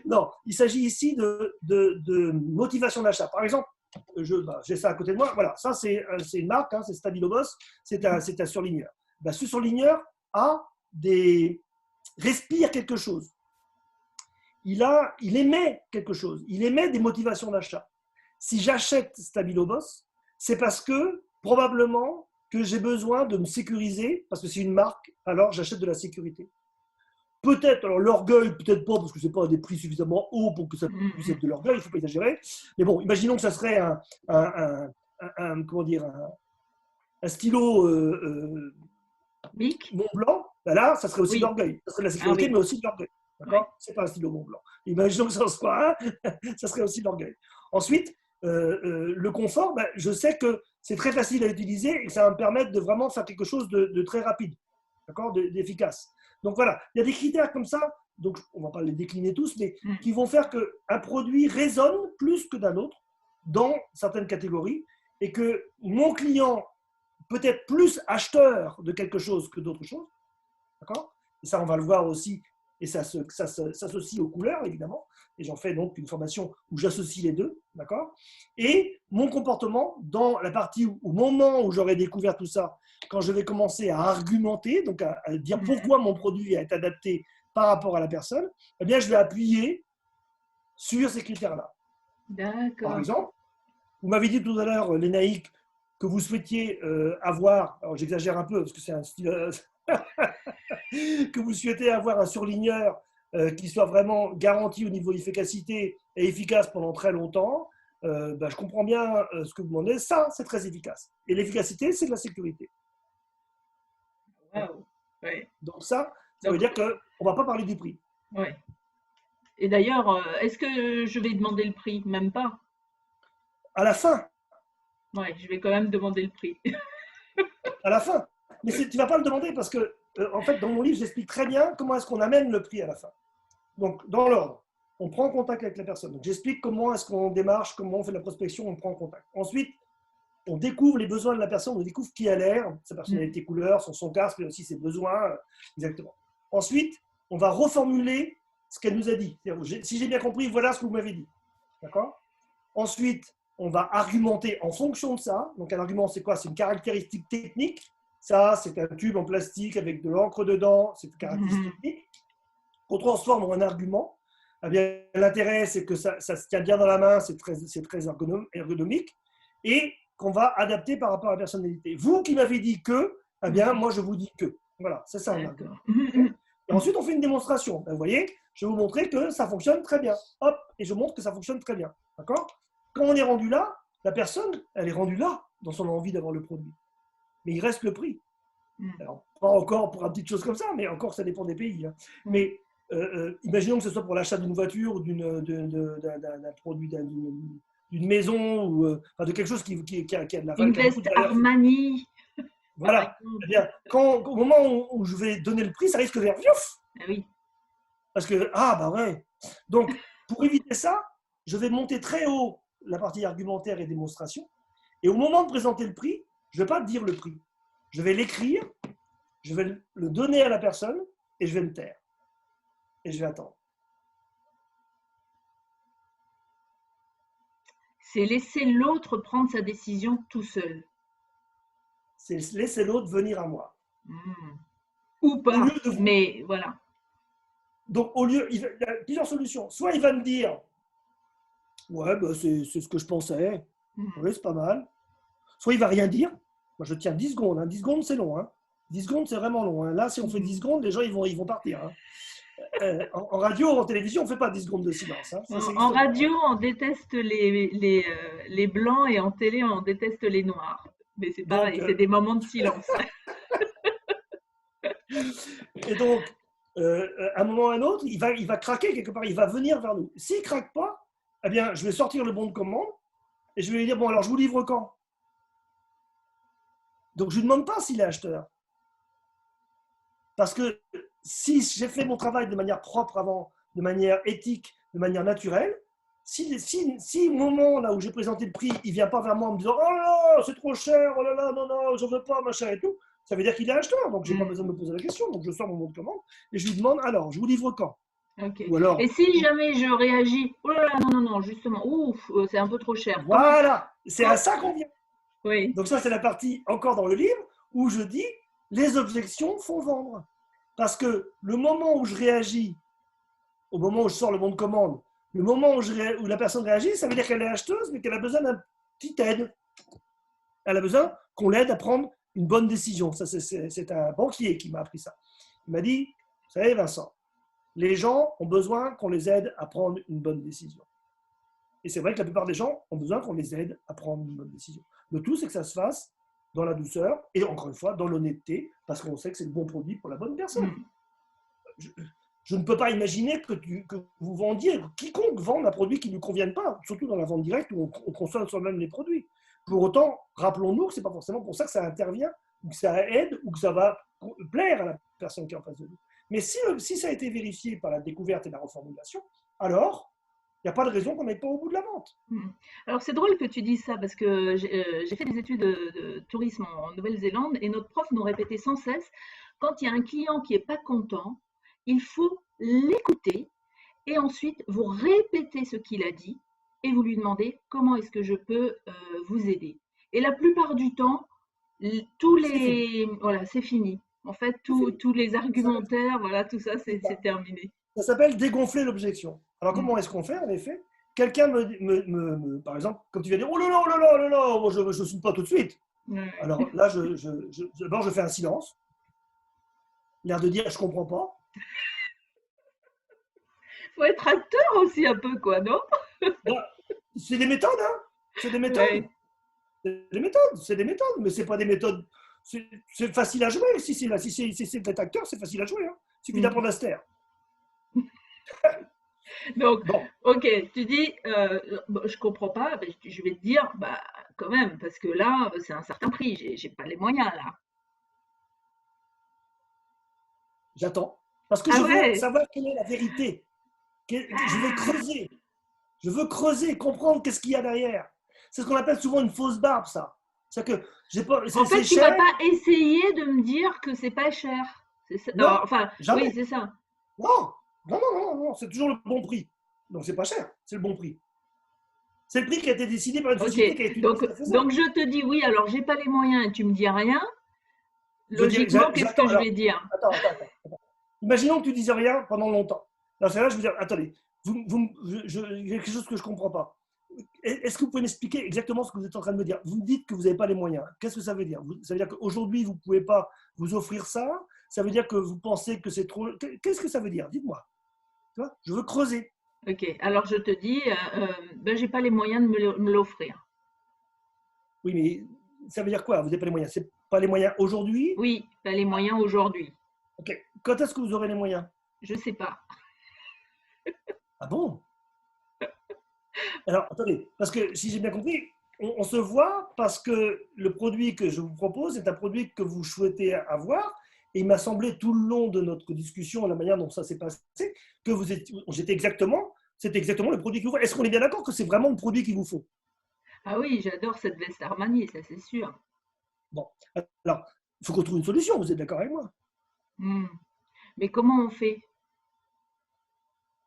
non, il s'agit ici de motivation d'achat. Par exemple, j'ai ça à côté de moi. Voilà, ça c'est une marque, hein, c'est Stabilo Boss, c'est un surligneur. Ben, ce surligneur respire quelque chose. Il émet quelque chose. Il émet des motivations d'achat. Si j'achète Stabilo Boss, c'est parce que probablement que j'ai besoin de me sécuriser, parce que c'est une marque, alors j'achète de la sécurité. Peut-être, alors l'orgueil, peut-être pas, parce que ce n'est pas des prix suffisamment hauts pour que ça puisse être de l'orgueil, il ne faut pas exagérer. Mais bon, imaginons que ça serait comment dire, un stylo Mont Blanc, ben là, ça serait aussi de l'orgueil. Ça serait de la sécurité, mais aussi de l'orgueil. D'accord ? C'est pas un stylo Mont Blanc. Imaginons que ça soit un, ça serait aussi de l'orgueil. Ensuite, le confort, ben, je sais que c'est très facile à utiliser et que ça va me permettre de vraiment faire quelque chose de très rapide, d'accord, d'efficace. Donc voilà, il y a des critères comme ça, donc on ne va pas les décliner tous, mais qui vont faire qu'un produit résonne plus que d'un autre dans certaines catégories et que mon client peut être plus acheteur de quelque chose que d'autres choses, d'accord ? Et ça, on va le voir aussi, et ça s'associe aux couleurs, évidemment, et j'en fais donc une formation où j'associe les deux, d'accord ? Et mon comportement, dans la partie au moment où j'aurai découvert tout ça, quand je vais commencer à argumenter, donc à dire pourquoi mon produit est adapté par rapport à la personne, eh bien, je vais appuyer sur ces critères-là. D'accord. Par exemple, vous m'avez dit tout à l'heure, Lénaïque, que vous souhaitiez avoir, alors j'exagère un peu parce que c'est un style, que vous souhaitez avoir un surligneur qui soit vraiment garanti au niveau d'efficacité et efficace pendant très longtemps. Ben, je comprends bien ce que vous demandez. Ça, c'est très efficace. Et l'efficacité, c'est de la sécurité. Wow. Ouais. Donc ça veut dire qu'on ne va pas parler du prix. Ouais. Et d'ailleurs, est-ce que je vais demander le prix? Même pas. À la fin. Ouais, je vais quand même demander le prix. À la fin. Mais tu ne vas pas le demander parce que, en fait, dans mon livre, j'explique très bien comment est-ce qu'on amène le prix à la fin. Donc, dans l'ordre, on prend contact avec la personne. Donc, j'explique comment est-ce qu'on démarche, comment on fait de la prospection, on prend contact. Ensuite, on découvre les besoins de la personne, on découvre qui elle est, sa personnalité, couleur, son casque, mais aussi ses besoins. Exactement. Ensuite, on va reformuler ce qu'elle nous a dit. Si j'ai bien compris, voilà ce que vous m'avez dit. D'accord ? Ensuite, on va argumenter en fonction de ça. Donc, un argument, c'est quoi ? C'est une caractéristique technique. Ça, c'est un tube en plastique avec de l'encre dedans. C'est une caractéristique technique qu'on transforme en un argument. Eh bien, l'intérêt, c'est que ça se tient bien dans la main, c'est très ergonomique, et qu'on va adapter par rapport à la personnalité. Vous qui m'avez dit que, eh bien, moi, je vous dis que. Voilà, c'est ça un argument. Et ensuite, on fait une démonstration. Ben, vous voyez, je vais vous montrer que ça fonctionne très bien. Hop, et je montre que ça fonctionne très bien. D'accord ? Quand on est rendu là, la personne, elle est rendue là dans son envie d'avoir le produit. Mais il reste le prix. Alors, pas encore pour une petite chose comme ça, mais encore, ça dépend des pays. Hein. Mais imaginons que ce soit pour l'achat d'une voiture ou d'un produit, d'une maison ou de quelque chose qui a de la valeur. Une veste Armani. Voilà. Eh bien, au moment où je vais donner le prix, ça risque de faire viouf. Ah oui. Parce que, bah ouais. Donc, pour éviter ça, je vais monter très haut la partie argumentaire et démonstration. Et au moment de présenter le prix, je ne vais pas dire le prix. Je vais l'écrire, je vais le donner à la personne et je vais me taire. Et je vais attendre. C'est laisser l'autre prendre sa décision tout seul. C'est laisser l'autre venir à moi. Ou pas, mais voilà. Donc, il y a plusieurs solutions. Soit il va me dire, ouais, bah, c'est ce que je pensais. Oui, c'est pas mal. Soit il va rien dire. Moi, je tiens 10 secondes. Hein. 10 secondes, c'est long. Hein. 10 secondes, c'est vraiment long. Hein. Là, si on fait 10 secondes, les gens, ils vont partir. Hein. En radio, en télévision, on ne fait pas 10 secondes de silence. Hein. Ça, en radio, on déteste les blancs et en télé, on déteste les noirs. Mais c'est pareil, c'est des moments de silence. Et donc, à un moment ou à un autre, il va craquer quelque part, il va venir vers nous. S'il ne craque pas, eh bien, je vais sortir le bon de commande et je vais lui dire, bon, alors je vous livre quand ? Donc, je ne lui demande pas s'il est acheteur. Parce que si j'ai fait mon travail de manière propre avant, de manière éthique, de manière naturelle, si au moment là où j'ai présenté le prix, il ne vient pas vers moi en me disant « Oh là là, c'est trop cher, oh là là, non, non, j'en veux pas, machin et tout », Ça veut dire qu'il est acheteur, donc je n'ai pas besoin de me poser la question. Donc je sors mon bon de commande et je lui demande, alors, je vous livre quand? Ok. Ou alors, Et si jamais je réagis, oh là là, non, non, non, justement, ouf, c'est un peu trop cher. voilà, c'est à ça qu'on vient. Oui. Donc ça, c'est la partie encore dans le livre où je dis, les objections font vendre. Parce que le moment où je réagis, au moment où je sors le bon de commande, le moment où la personne réagit, ça veut dire qu'elle est acheteuse, mais qu'elle a besoin d'un petit aide. Elle a besoin qu'on l'aide à prendre une bonne décision. Ça, c'est un banquier qui m'a appris ça. Il m'a dit, vous savez, Vincent, les gens ont besoin qu'on les aide à prendre une bonne décision. Et c'est vrai que la plupart des gens ont besoin qu'on les aide à prendre une bonne décision. Le tout, c'est que ça se fasse dans la douceur et encore une fois, dans l'honnêteté, parce qu'on sait que c'est le bon produit pour la bonne personne. Je ne peux pas imaginer que vous vendiez, quiconque vende un produit qui ne lui convienne pas, surtout dans la vente directe où on consomme soi-même les produits. Pour autant, rappelons-nous que ce n'est pas forcément pour ça que ça intervient, ou que ça aide, ou que ça va plaire à la personne qui est en face de nous. Mais si ça a été vérifié par la découverte et la reformulation, alors il n'y a pas de raison qu'on n'aille pas au bout de la vente. Alors c'est drôle que tu dises ça parce que j'ai fait des études de tourisme en Nouvelle-Zélande et notre prof nous répétait sans cesse, quand il y a un client qui n'est pas content, il faut l'écouter et ensuite vous répétez ce qu'il a dit et vous lui demandez comment est-ce que je peux vous aider. Et la plupart du temps, voilà, c'est fini. En fait, tous les argumentaires, voilà, tout ça, c'est terminé. Ça s'appelle dégonfler l'objection. Alors comment est-ce qu'on fait en effet? Quelqu'un par exemple, quand tu viens dire oh là là, oh là là, oh là là, moi je ne suis pas tout de suite. Alors là, d'abord je fais un silence, l'air de dire je comprends pas. Faut être acteur aussi un peu, quoi, non? C'est des méthodes, hein. C'est des méthodes. Ouais. C'est des méthodes, mais c'est pas des méthodes. C'est facile à jouer. Si c'est d'être acteur, c'est facile à jouer. Hein. Il suffit d'apprendre à se taire. Donc, bon. Ok, tu dis, je comprends pas, je vais te dire, bah, quand même, parce que là, c'est un certain prix, j'ai pas les moyens, là. J'attends. Parce que je veux savoir quelle est la vérité. Je veux creuser. Je veux creuser, comprendre qu'est-ce qu'il y a derrière. C'est ce qu'on appelle souvent une fausse barbe, ça. C'est-à-dire que j'ai pas. En fait, tu ne vas pas essayer de me dire que c'est pas cher. Ça. Non, enfin, jamais. Oui, c'est ça. Non, c'est toujours le bon prix. Donc, c'est pas cher, c'est le bon prix. C'est le prix qui a été décidé par une société qui a été donc je te dis oui, alors j'ai pas les moyens et tu me dis rien. Logiquement, qu'est-ce que je vais dire? Attends. Imaginons que tu dises rien pendant longtemps. Dans ce cas-là, je veux dire, attendez, il y a quelque chose que je ne comprends pas. Est-ce que vous pouvez m'expliquer exactement ce que vous êtes en train de me dire? Vous me dites que vous n'avez pas les moyens. Qu'est-ce que ça veut dire? Ça veut dire qu'aujourd'hui, vous ne pouvez pas vous offrir ça? Ça veut dire que vous pensez que c'est trop... Qu'est-ce que ça veut dire? Dites-moi. Je veux creuser. Ok, alors je te dis, je n'ai pas les moyens de me l'offrir. Oui, mais ça veut dire quoi? Vous n'avez pas les moyens? C'est pas les moyens aujourd'hui? Oui, pas les moyens aujourd'hui. Ok. Quand est-ce que vous aurez les moyens? Je ne sais pas. Ah bon? Alors, attendez, parce que si j'ai bien compris, on se voit parce que le produit que je vous propose est un produit que vous souhaitez avoir. Et il m'a semblé tout le long de notre discussion, la manière dont ça s'est passé, que c'était exactement le produit qu'il vous faut. Est-ce qu'on est bien d'accord que c'est vraiment le produit qu'il vous faut? Ah oui, j'adore cette veste Armani, ça c'est sûr. Bon, alors, il faut qu'on trouve une solution, vous êtes d'accord avec moi? Mais comment on fait?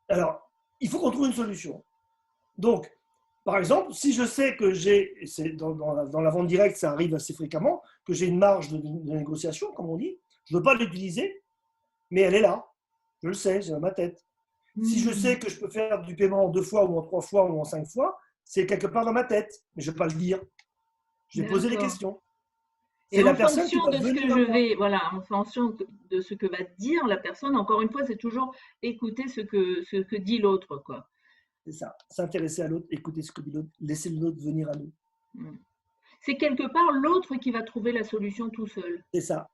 Alors, il faut qu'on trouve une solution. Donc, par exemple, si je sais que dans la vente directe, ça arrive assez fréquemment, que j'ai une marge de négociation, comme on dit, je ne veux pas l'utiliser, mais elle est là. Je le sais, c'est dans ma tête. Si je sais que je peux faire du paiement en 2 fois ou en 3 fois ou en 5 fois, c'est quelque part dans ma tête, mais je ne vais pas le dire. Je vais poser des questions. Et en fonction de ce que je vais, voilà, en fonction de ce que va dire la personne, encore une fois, c'est toujours écouter ce que dit l'autre, quoi. C'est ça, s'intéresser à l'autre, écouter ce que dit l'autre, laisser l'autre venir à nous. C'est quelque part l'autre qui va trouver la solution tout seul. C'est ça.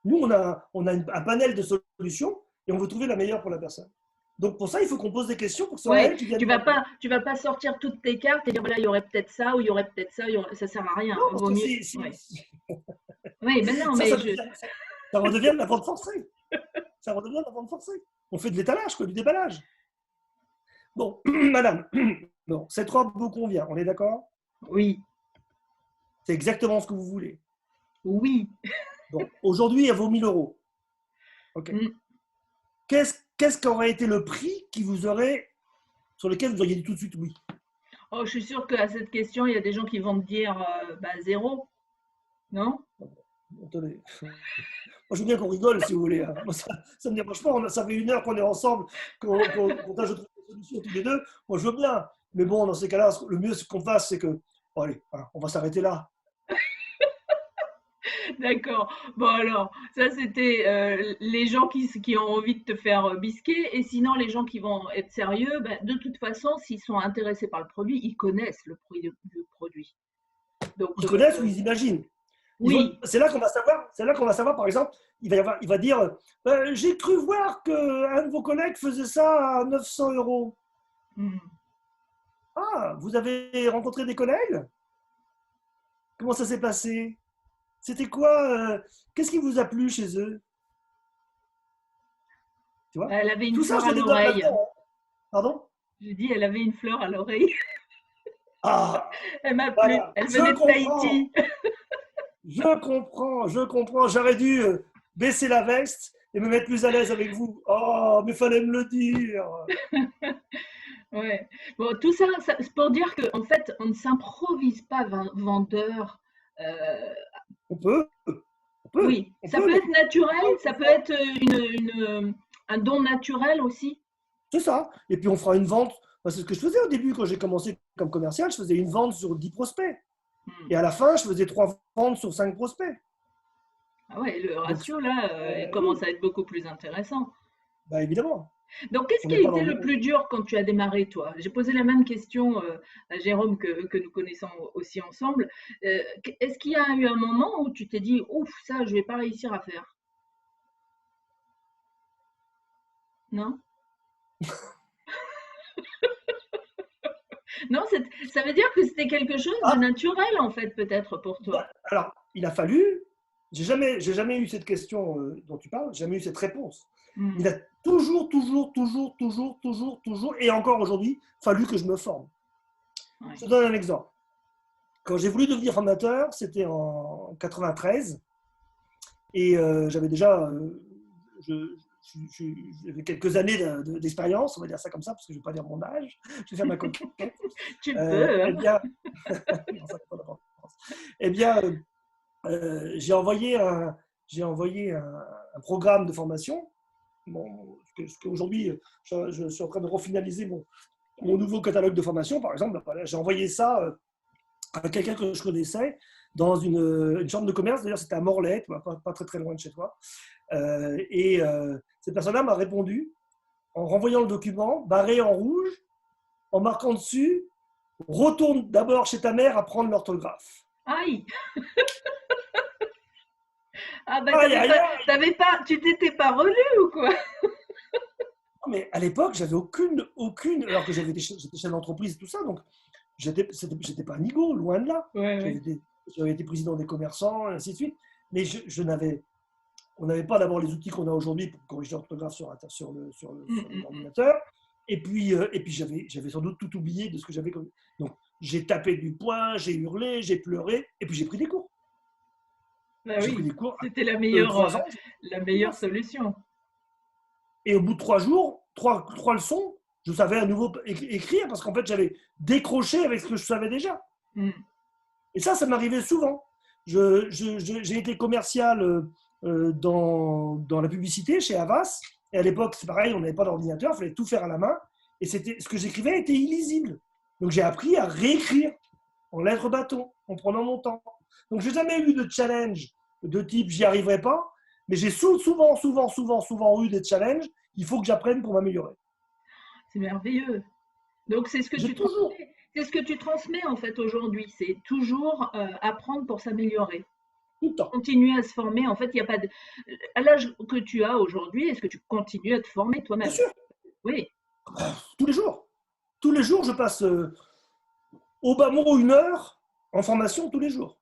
Nous, on a un panel de solutions et on veut trouver la meilleure pour la personne. Donc pour ça, il faut qu'on pose des questions pour que ce soit elle qui vienne. Tu vas pas sortir toutes tes cartes et dire voilà, il y aurait peut-être ça ou il y aurait peut-être ça, ça sert à rien. Non, parce que oui, mais non, mais ça redevient de la vente forcée. Ça redevient de la vente forcée. On fait de l'étalage, du déballage. Bon, madame, bon, cette robe vous convient, on est d'accord? Oui. C'est exactement ce que vous voulez. Oui. Bon, aujourd'hui, elle vaut 1000 euros. Ok. Mm. Qu'est-ce qu'aurait été le prix sur lequel vous auriez dit tout de suite oui? Oh, je suis sûre qu'à cette question, il y a des gens qui vont te dire bah, zéro, non? Attendez. Moi, je veux bien qu'on rigole si vous voulez, hein. Moi, ça me dérange pas. Ça fait 1 heure qu'on est ensemble, qu'on tâche de trouver des solutions tous les deux. Moi, je veux bien. Mais bon, dans ces cas-là, le mieux qu'on fasse, c'est que, bon, allez, voilà, on va s'arrêter là. D'accord. Bon alors, ça c'était les gens qui ont envie de te faire bisquer. Et sinon, les gens qui vont être sérieux, ben, de toute façon, s'ils sont intéressés par le produit, ils connaissent le prix du produit. Donc, Ils connaissent ou ils imaginent. oui. C'est là qu'on va savoir. C'est là qu'on va savoir. Par exemple, il va dire, j'ai cru voir qu'un de vos collègues faisait ça à 900 euros. Hmm. Ah, vous avez rencontré des collègues? Comment ça s'est passé? C'était quoi? Qu'est-ce qui vous a plu chez eux? Tu vois? Elle avait une Tout ça, fleur je à le développe l'oreille. là-dedans, hein. Pardon? J'ai dit, elle avait une fleur à l'oreille. Ah, Elle m'a plu. voilà. Elle Je venait de comprends. Tahiti. Je comprends. Je comprends. J'aurais dû baisser la veste et me mettre plus à l'aise avec vous. Oh, mais fallait me le dire. Ouais. Bon, tout ça, c'est pour dire qu'en fait, on ne s'improvise pas vendeur. Euh, On peut. On peut. Oui, On ça peut. peut Mais être naturel, ça peut être un don naturel aussi. c'est ça. Et puis on fera une vente. Enfin, c'est ce que je faisais au début quand j'ai commencé comme commercial. Je faisais une vente sur 10 prospects. Hmm. Et à la fin, je faisais 3 ventes sur 5 prospects. Ah ouais, le Donc, ratio là, il commence oui, à être beaucoup plus intéressant. bah, évidemment. Donc, qu'est-ce On qui n'est a pas été dans le plus dur quand tu as démarré, toi? J'ai posé la même question à Jérôme que nous connaissons aussi ensemble. Est-ce qu'il y a eu un moment où tu t'es dit, ouf, ça, je vais pas réussir à faire? Non? Non, ça veut dire que c'était quelque chose de Ah, naturel, en fait, peut-être pour toi. alors, il a fallu. J'ai jamais eu cette question dont tu parles, j'ai jamais eu cette réponse. Hmm. Il a toujours, et encore aujourd'hui, fallu que je me forme. Ouais. Je te donne un exemple. Quand j'ai voulu devenir formateur, c'était en 93, et j'avais déjà j'avais quelques années d'expérience, on va dire ça comme ça, parce que je ne vais pas dire mon âge, je vais faire ma coquette. Tu peux, Eh hein? bien, non, ça n'a pas d'importance. Eh bien, j'ai envoyé un programme de formation. Bon, ce qu'aujourd'hui, je suis en train de refinaliser mon nouveau catalogue de formation, par exemple. Voilà, j'ai envoyé ça à quelqu'un que je connaissais dans une chambre de commerce. D'ailleurs, c'était à Morlaix, pas très très loin de chez toi. Cette personne-là m'a répondu en renvoyant le document, barré en rouge, en marquant dessus: retourne d'abord chez ta mère à prendre l'orthographe. Aïe! Ah bah Aïe, aïe, aïe! tu t'étais pas relu ou quoi? Mais à l'époque, j'avais alors que j'étais chef d'entreprise et tout ça, donc j'étais pas nigo, loin de là. Ouais, J'avais ouais. été, j'avais été président des commerçants, et ainsi de suite. Mais on n'avait pas d'abord les outils qu'on a aujourd'hui pour corriger l'orthographe Mm, sur mm, mm. l'ordinateur. Et puis j'avais sans doute tout oublié de ce que j'avais comme. Donc j'ai tapé du poing, j'ai hurlé, j'ai pleuré, et puis j'ai pris des cours. Bah J'ai pris oui, des cours. c'était 3 ans, la meilleure solution. et au bout de 3 jours, trois leçons, je savais à nouveau écrire parce qu'en fait, j'avais décroché avec ce que je savais déjà. Mm. Et ça m'arrivait souvent. J'ai été commercial dans la publicité chez Havas. Et à l'époque, c'est pareil, on n'avait pas d'ordinateur, il fallait tout faire à la main. Et ce que j'écrivais était illisible. Donc j'ai appris à réécrire en lettres bâton, en prenant mon temps. Donc j'ai jamais eu de challenge de type j'y arriverai pas, mais j'ai souvent eu des challenges. Il faut que j'apprenne pour m'améliorer. C'est merveilleux. Donc c'est ce que J'ai tu toujours, transmets. C'est ce que tu transmets en fait aujourd'hui. C'est toujours apprendre pour s'améliorer. tout le temps, Continuer à se former. En fait, il n'y a pas de. À l'âge que tu as aujourd'hui, est-ce que tu continues à te former bien toi-même? sûr, Oui. tous les jours. Tous les jours, je passe au bas mot 1 heure en formation tous les jours,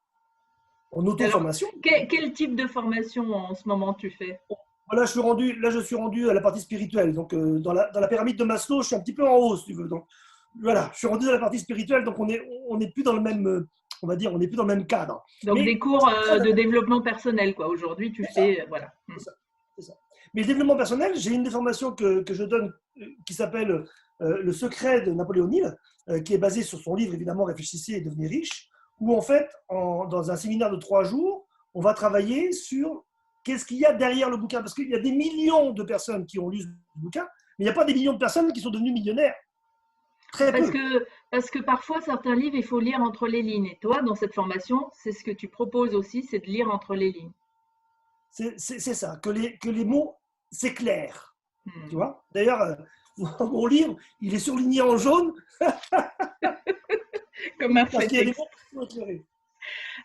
en Alors, auto-formation. quel type de formation en ce moment tu fais? Là, je suis rendu à la partie spirituelle. Donc, dans la pyramide de Maslow, je suis un petit peu en haut, si tu veux. Donc, voilà, je suis rendu dans la partie spirituelle. Donc, on n'est plus dans le même, on va dire, on n'est plus dans le même cadre. Donc des Mais cours très de développement personnel, quoi. Aujourd'hui, tu fais, voilà. c'est ça, c'est ça. Mais le développement personnel, j'ai une des formations que je donne qui s'appelle Le secret de Napoléon Hill, qui est basée sur son livre, évidemment, Réfléchissez et devenez riche, où en fait, dans un séminaire de 3 jours, on va travailler sur qu'est-ce qu'il y a derrière le bouquin. Parce qu'il y a des millions de personnes qui ont lu ce bouquin, mais il n'y a pas des millions de personnes qui sont devenues millionnaires. Très Parce peu. que, parce que parfois, certains livres, il faut lire entre les lignes. Et toi, dans cette formation, c'est ce que tu proposes aussi, c'est de lire entre les lignes. C'est ça, que les mots s'éclairent. Tu Hmm. vois. D'ailleurs, mon livre, il est surligné en jaune Comme un parce faux qu'il y a des texte. mots qui sont éclairés.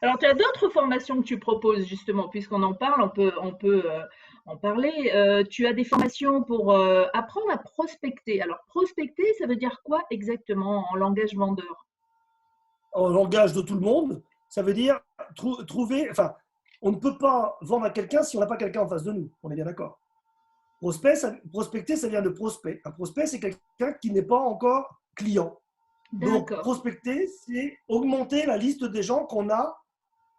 Alors, tu as d'autres formations que tu proposes, justement, puisqu'on en parle, on peut en parler. Tu as des formations pour apprendre à prospecter. Alors, prospecter, ça veut dire quoi exactement en langage vendeur? En langage de tout le monde, ça veut dire trouver. Enfin, on ne peut pas vendre à quelqu'un si on n'a pas quelqu'un en face de nous. On est bien d'accord. Prospecter, ça vient de prospect. Un prospect, c'est quelqu'un qui n'est pas encore client. Donc, D'accord. prospecter, c'est augmenter la liste des gens qu'on a,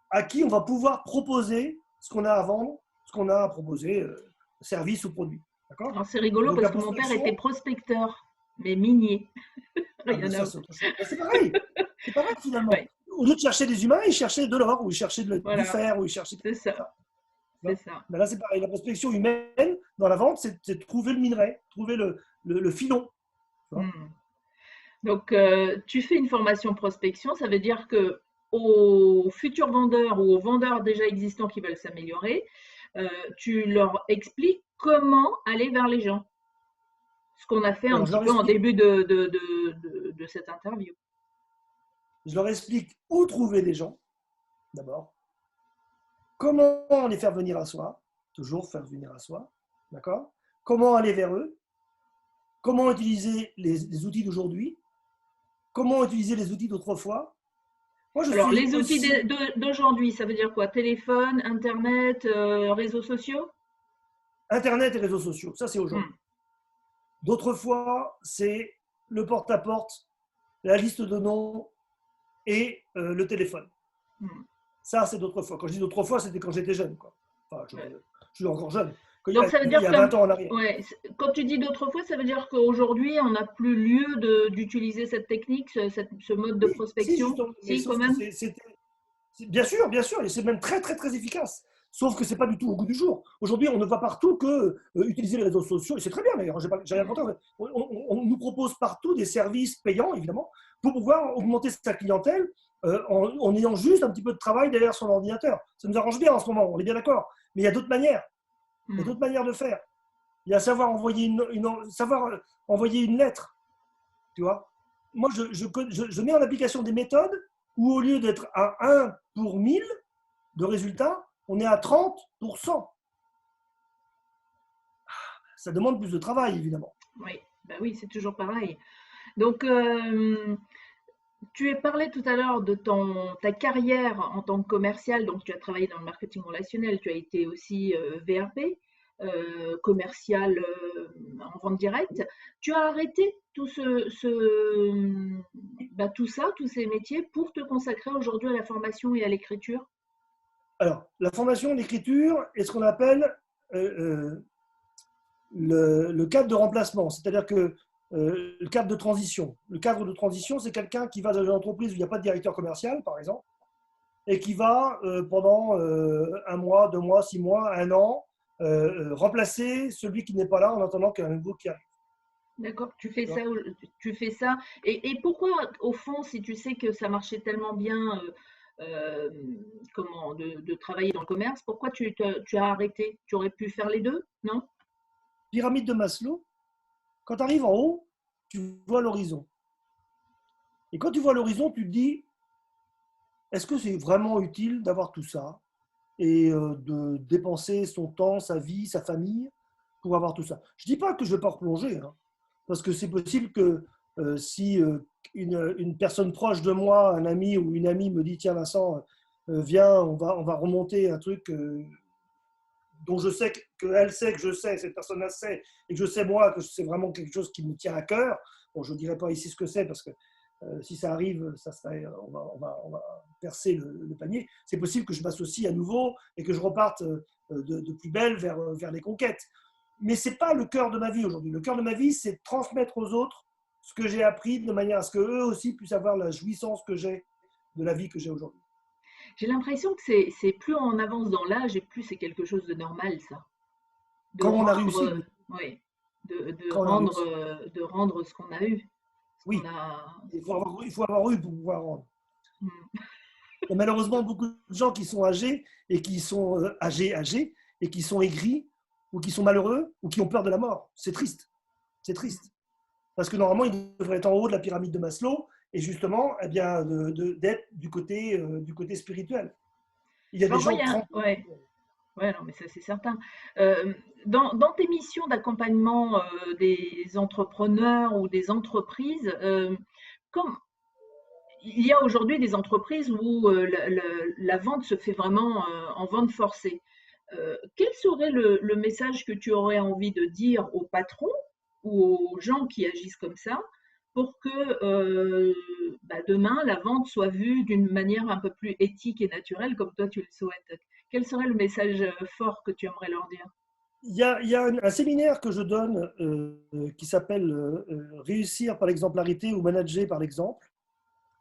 à qui on va pouvoir proposer ce qu'on a à vendre, ce qu'on a à proposer, service ou produit. D'accord. Alors, c'est rigolo Donc, parce la que mon père était prospection, prospecteur, mais minier. ah ben Rien à ça, voir. c'est autre chose. Ben, c'est pareil. C'est pareil, finalement. Ouais, Au lieu de chercher des humains, ils cherchaient de l'or, ou ils cherchaient du voilà, fer, ou ils cherchaient c'est ça, ça. c'est ça. Ben là, c'est pareil. La prospection humaine, dans la vente, c'est de trouver le minerai, trouver le filon. Tu vois. Hmm. Donc, tu fais une formation prospection, ça veut dire que aux futurs vendeurs ou aux vendeurs déjà existants qui veulent s'améliorer, euh, tu leur expliques comment aller vers les gens. Ce qu'on a fait un Alors, petit peu en début de cette interview. je leur explique où trouver des gens, d'abord. Comment les faire venir à soi, toujours faire venir à soi, d'accord. Comment aller vers eux, comment utiliser les outils d'aujourd'hui, comment utiliser les outils d'autrefois. Moi, je Alors, suis les outils aussi d'aujourd'hui, ça veut dire quoi? Téléphone, Internet, réseaux sociaux? Internet et réseaux sociaux, ça c'est Hmm, aujourd'hui. D'autrefois, c'est le porte-à-porte, la liste de noms et le téléphone. hmm, Ça, c'est d'autrefois. Quand je dis d'autrefois, c'était quand j'étais jeune, quoi. Enfin, ouais. je suis encore jeune. Donc, ça veut Il y dire a que, 20 ans en arrière. ouais, quand tu dis d'autrefois, ça veut dire qu'aujourd'hui, on n'a plus lieu d'utiliser cette technique, ce mode de Oui, si, prospection? justement, mais Si, quand sauf que même? bien sûr, et c'est même très, très, très efficace. Sauf que c'est pas du tout au goût du jour. Aujourd'hui, on ne voit partout que utiliser les réseaux sociaux, et c'est très bien d'ailleurs, j'ai rien contre. On nous propose partout des services payants, évidemment, pour pouvoir augmenter sa clientèle en ayant juste un petit peu de travail derrière son ordinateur. Ça nous arrange bien en ce moment, on est bien d'accord. Mais il y a d'autres manières. Il y a Hmm. d'autres manières de faire. Il y a savoir envoyer une lettre, tu vois. Moi, je mets en application des méthodes où au lieu d'être à 1 pour 1000 de résultats, on est à 30 pour 100. Ça demande plus de travail, évidemment. Oui, bah oui, c'est toujours pareil. Donc, tu as parlé tout à l'heure de ta carrière en tant que commercial, donc tu as travaillé dans le marketing relationnel, tu as été aussi VRP, commercial en vente directe. Tu as arrêté tout ça, tous ces métiers pour te consacrer aujourd'hui à la formation et à l'écriture? Alors, la formation, l'écriture est ce qu'on appelle euh, le cadre de remplacement, c'est-à-dire que le cadre de transition. Le cadre de transition, c'est quelqu'un qui va dans une entreprise où il n'y a pas de directeur commercial, par exemple, et qui va pendant 1 mois, 2 mois, 6 mois, 1 an, remplacer celui qui n'est pas là en attendant qu'il y ait un nouveau qui arrive. D'accord, Tu vois. tu fais ça. Et pourquoi, au fond, si tu sais que ça marchait tellement bien, euh, de travailler dans le commerce, pourquoi tu as arrêté? Tu aurais pu faire les deux, non? Pyramide de Maslow, quand tu arrives en haut, tu vois l'horizon. Et quand tu vois l'horizon, tu te dis, est-ce que c'est vraiment utile d'avoir tout ça et de dépenser son temps, sa vie, sa famille pour avoir tout ça? Je ne dis pas que je ne vais pas replonger, hein, parce que c'est possible que si une personne proche de moi, un ami ou une amie me dit, tiens Vincent, viens, on va remonter un truc dont je sais qu'elle sait que je sais, cette personne-là sait, et que je sais moi que c'est vraiment quelque chose qui me tient à cœur. Bon, je ne dirai pas ici ce que c'est parce que Si ça arrive, on va percer le panier. C'est possible que je m'associe à nouveau et que je reparte de plus belle vers les conquêtes. Mais ce n'est pas le cœur de ma vie aujourd'hui. Le cœur de ma vie, c'est de transmettre aux autres ce que j'ai appris de manière à ce qu'eux aussi puissent avoir la jouissance que j'ai de la vie que j'ai aujourd'hui. J'ai l'impression que c'est plus on avance dans l'âge et plus c'est quelque chose de normal, ça. De Quand on a réussi, rendre, oui, quand on a réussi. de rendre ce qu'on a eu, ce qu'on Oui, a. il faut avoir eu pour pouvoir rendre. Hmm. Il y a malheureusement beaucoup de gens qui sont âgés et qui sont âgés et qui sont aigris ou qui sont malheureux ou qui ont peur de la mort. C'est triste. C'est triste. Parce que normalement, ils devraient être en haut de la pyramide de Maslow et justement, eh bien, d'être du côté spirituel. Il y a des Alors moi, gens trempés. ouais, ouais, non, mais ça c'est certain. Dans tes missions d'accompagnement des entrepreneurs ou des entreprises, comme il y a aujourd'hui des entreprises où la vente se fait vraiment en vente forcée. Quel serait le message que tu aurais envie de dire aux patrons ou aux gens qui agissent comme ça pour que demain la vente soit vue d'une manière un peu plus éthique et naturelle comme toi tu le souhaites? Quel serait le message fort que tu aimerais leur dire? Il y a un séminaire que je donne qui s'appelle Réussir par l'exemplarité ou Manager par l'exemple,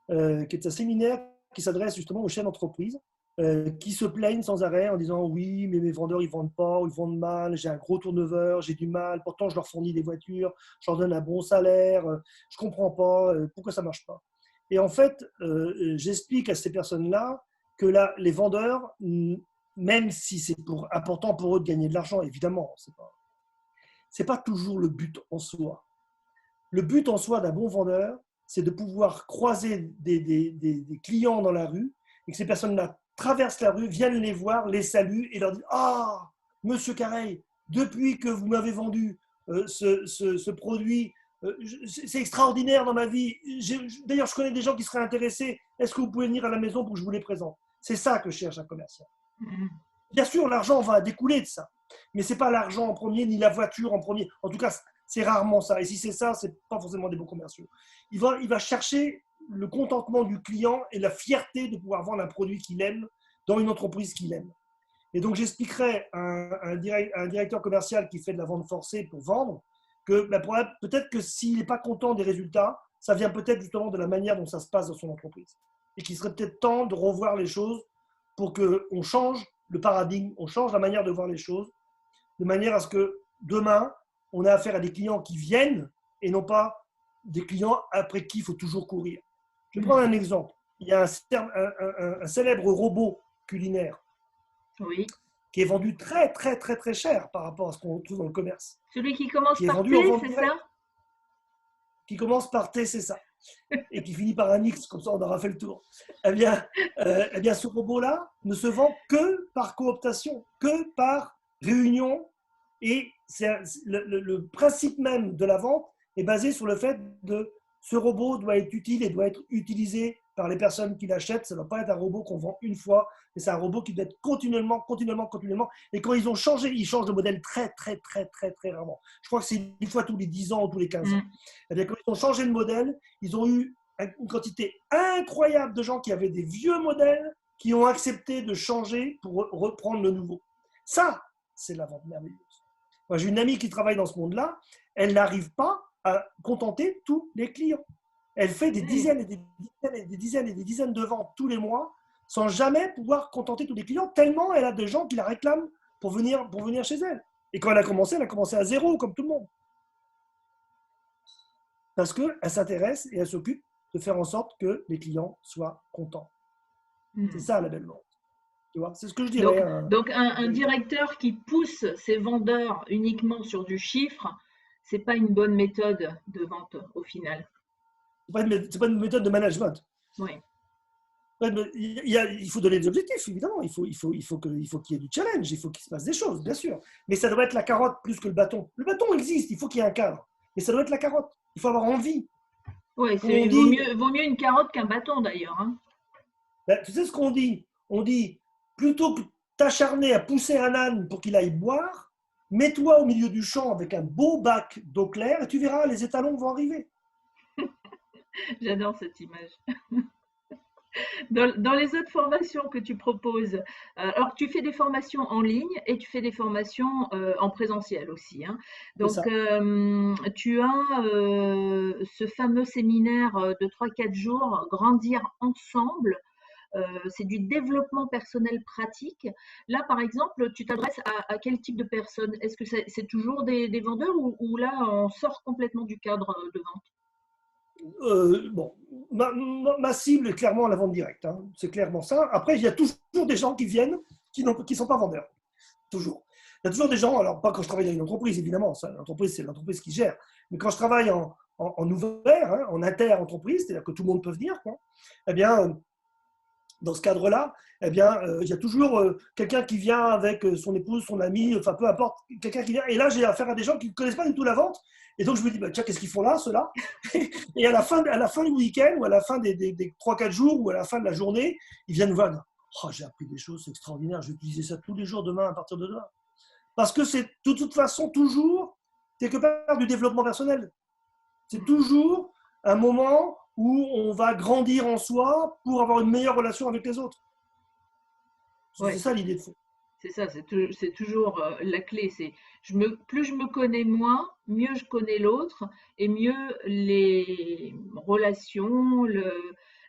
qui est un séminaire qui s'adresse justement aux chefs d'entreprise qui se plaignent sans arrêt en disant oui, mais mes vendeurs ils vendent pas, ils vendent mal, j'ai un gros turnover, j'ai du mal, pourtant je leur fournis des voitures, je leur donne un bon salaire, je comprends pas, pourquoi ça marche pas. Et en fait, j'explique à ces personnes-là que là, les vendeurs, même si c'est important pour eux de gagner de l'argent, évidemment, c'est pas toujours le but en soi. Le but en soi d'un bon vendeur, c'est de pouvoir croiser des clients dans la rue et que ces personnes-là traversent la rue, viennent les voir, les saluent et leur disent ah, monsieur Carey, depuis que vous m'avez vendu ce produit, c'est extraordinaire dans ma vie. D'ailleurs, je connais des gens qui seraient intéressés. Est-ce que vous pouvez venir à la maison pour que je vous les présente? C'est ça que cherche un commercial. Mmh. Bien sûr, l'argent va découler de ça, mais ce n'est pas l'argent en premier ni la voiture en premier. En tout cas, c'est rarement ça. Et si c'est ça, ce n'est pas forcément des bons commerciaux. Il va chercher le contentement du client et la fierté de pouvoir vendre un produit qu'il aime dans une entreprise qu'il aime. Et donc, j'expliquerai à un directeur commercial qui fait de la vente forcée pour vendre que peut-être que s'il n'est pas content des résultats, ça vient peut-être justement de la manière dont ça se passe dans son entreprise. Et qu'il serait peut-être temps de revoir les choses pour qu'on change le paradigme, on change la manière de voir les choses, de manière à ce que demain, on a affaire à des clients qui viennent et non pas des clients après qui il faut toujours courir. Je vais prendre un exemple. Il y a un célèbre robot culinaire Oui. qui est vendu très, très, très, très cher par rapport à ce qu'on trouve dans le commerce. Celui qui commence Qui est par vendu en T, vente c'est directe, ça? qui commence par T, c'est ça, et qui finit par un X, comme ça on aura fait le tour. Eh bien ce robot-là ne se vend que par cooptation, que par réunion, et le principe même de la vente est basé sur le fait de ce robot doit être utile et doit être utilisé par les personnes qui l'achètent. Ça ne doit pas être un robot qu'on vend une fois, mais c'est un robot qui doit être continuellement. Et quand ils ont changé, ils changent de modèle très, très, très, très, très rarement. Je crois que c'est une fois tous les 10 ans ou tous les 15 ans. Et quand ils ont changé de modèle, ils ont eu une quantité incroyable de gens qui avaient des vieux modèles qui ont accepté de changer pour reprendre le nouveau. Ça, c'est la vente merveilleuse. Moi, j'ai une amie qui travaille dans ce monde-là, elle n'arrive pas à contenter tous les clients. Elle fait des dizaines et des dizaines et des dizaines et des dizaines de ventes tous les mois sans jamais pouvoir contenter tous les clients, tellement elle a des gens qui la réclament pour venir chez elle. Et quand elle a commencé à zéro, comme tout le monde. Parce qu'elle s'intéresse et elle s'occupe de faire en sorte que les clients soient contents. C'est ça la belle vente. Tu vois, c'est ce que je dirais. Donc un directeur qui pousse ses vendeurs uniquement sur du chiffre, c'est pas une bonne méthode de vente au final. C'est pas une méthode de management. Oui. Il faut donner des objectifs, évidemment. Il faut qu'il y ait du challenge, il faut qu'il se passe des choses, bien sûr. Mais ça doit être la carotte plus que le bâton. Le bâton existe, il faut qu'il y ait un cadre. Mais ça doit être la carotte. Il faut avoir envie. Oui, vaut mieux une carotte qu'un bâton d'ailleurs. Hein. Ben, tu sais ce qu'on dit? On dit, plutôt que t'acharner à pousser un âne pour qu'il aille boire, mets-toi au milieu du champ avec un beau bac d'eau claire et tu verras, les étalons vont arriver. J'adore cette image. Dans les autres formations que tu proposes, alors tu fais des formations en ligne et tu fais des formations en présentiel aussi, hein. C'est Donc, ça. tu as ce fameux séminaire de 3-4 jours, Grandir ensemble. C'est du développement personnel pratique. Là, par exemple, tu t'adresses à quel type de personnes? Est-ce que c'est toujours des vendeurs ou là, on sort complètement du cadre de vente? Bon, ma cible est clairement la vente directe, hein. C'est clairement ça. Après, il y a toujours des gens qui viennent qui ne sont pas vendeurs. Toujours. Il y a toujours des gens, alors pas quand je travaille dans une entreprise, évidemment, l'entreprise, c'est l'entreprise qui gère, mais quand je travaille en ouvert, hein, en inter-entreprise, c'est-à-dire que tout le monde peut venir, quoi, eh bien, dans ce cadre-là, eh bien, il y a toujours quelqu'un qui vient avec son épouse, son ami, enfin peu importe, quelqu'un qui vient. Et là, j'ai affaire à des gens qui ne connaissent pas du tout la vente. Et donc, je me dis, bah, tiens, qu'est-ce qu'ils font là, ceux-là? Et à la fin du week-end, ou à la fin des 3-4 jours, ou à la fin de la journée, ils viennent voir. Oh, j'ai appris des choses, c'est extraordinaire, je vais utiliser ça tous les jours demain à partir de demain. Parce que c'est de toute façon toujours quelque part du développement personnel. C'est toujours un moment où on va grandir en soi pour avoir une meilleure relation avec les autres. Oui, C'est ça l'idée de fond. c'est ça, c'est toujours la clé. Plus je me connais moi, mieux je connais l'autre et mieux les relations,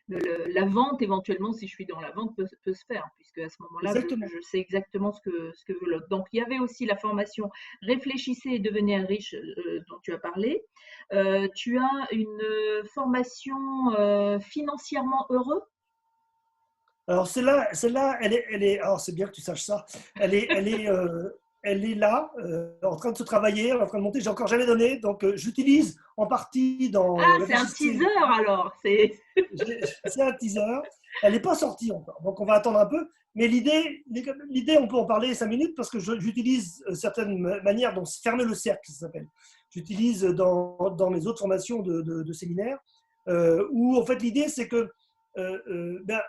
la vente éventuellement, si je suis dans la vente, peut se faire, puisque à ce moment-là, Exactement. je sais exactement ce que veut l'autre. Donc, il y avait aussi la formation Réfléchissez et devenez un riche dont tu as parlé. Tu as une formation financièrement heureux. Alors celle-là, alors c'est bien que tu saches ça. Elle est là, en train de se travailler, en train de monter. J'ai encore jamais donné, donc j'utilise en partie dans Ah, c'est un Réfléchissez. teaser alors. C'est un teaser. Elle n'est pas sortie encore, donc on va attendre un peu. Mais l'idée, on peut en parler 5 minutes parce que j'utilise certaines manières, donc fermer le cercle, ça s'appelle. J'utilise dans mes autres formations de séminaires, où en fait l'idée c'est que ben,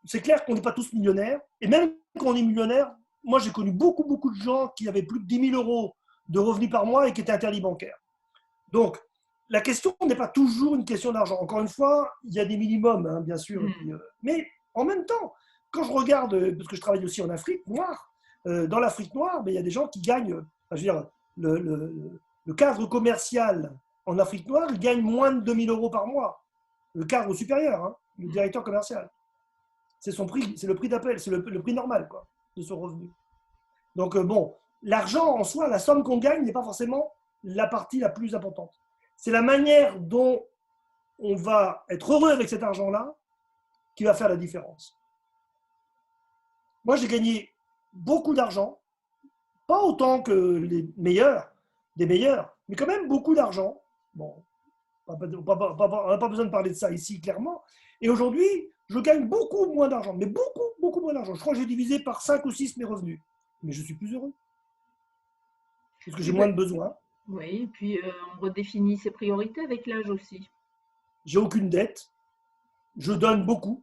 c'est clair qu'on n'est pas tous millionnaires. Et même quand on est millionnaire, moi j'ai connu beaucoup de gens qui avaient plus de 10 000 € de revenus par mois et qui étaient interdits bancaires. Donc, la question n'est pas toujours une question d'argent. Encore une fois, il y a des minimums, hein, bien sûr. Et puis, mais en même temps, quand je regarde, parce que je travaille aussi en Afrique noire, dans l'Afrique noire, ben, il y a des gens qui gagnent, enfin, je veux dire, le cadre commercial en Afrique noire, il gagne moins de 2 000 € par mois. Le cadre supérieur, hein, le directeur commercial. C'est son prix, c'est le prix d'appel, c'est le prix normal quoi, de son revenu. Donc bon, l'argent en soi, la somme qu'on gagne n'est pas forcément la partie la plus importante. C'est la manière dont on va être heureux avec cet argent-là qui va faire la différence. Moi, j'ai gagné beaucoup d'argent, pas autant que les meilleurs, des meilleurs, mais quand même beaucoup d'argent. Bon, on n'a pas besoin de parler de ça ici clairement. Et aujourd'hui, je gagne beaucoup moins d'argent, mais beaucoup moins d'argent. Je crois que j'ai divisé par 5 ou 6 mes revenus. Mais je suis plus heureux, parce que j'ai Oui, moins de besoins. oui, et puis on redéfinit ses priorités avec l'âge aussi. J'ai aucune dette. Je donne beaucoup.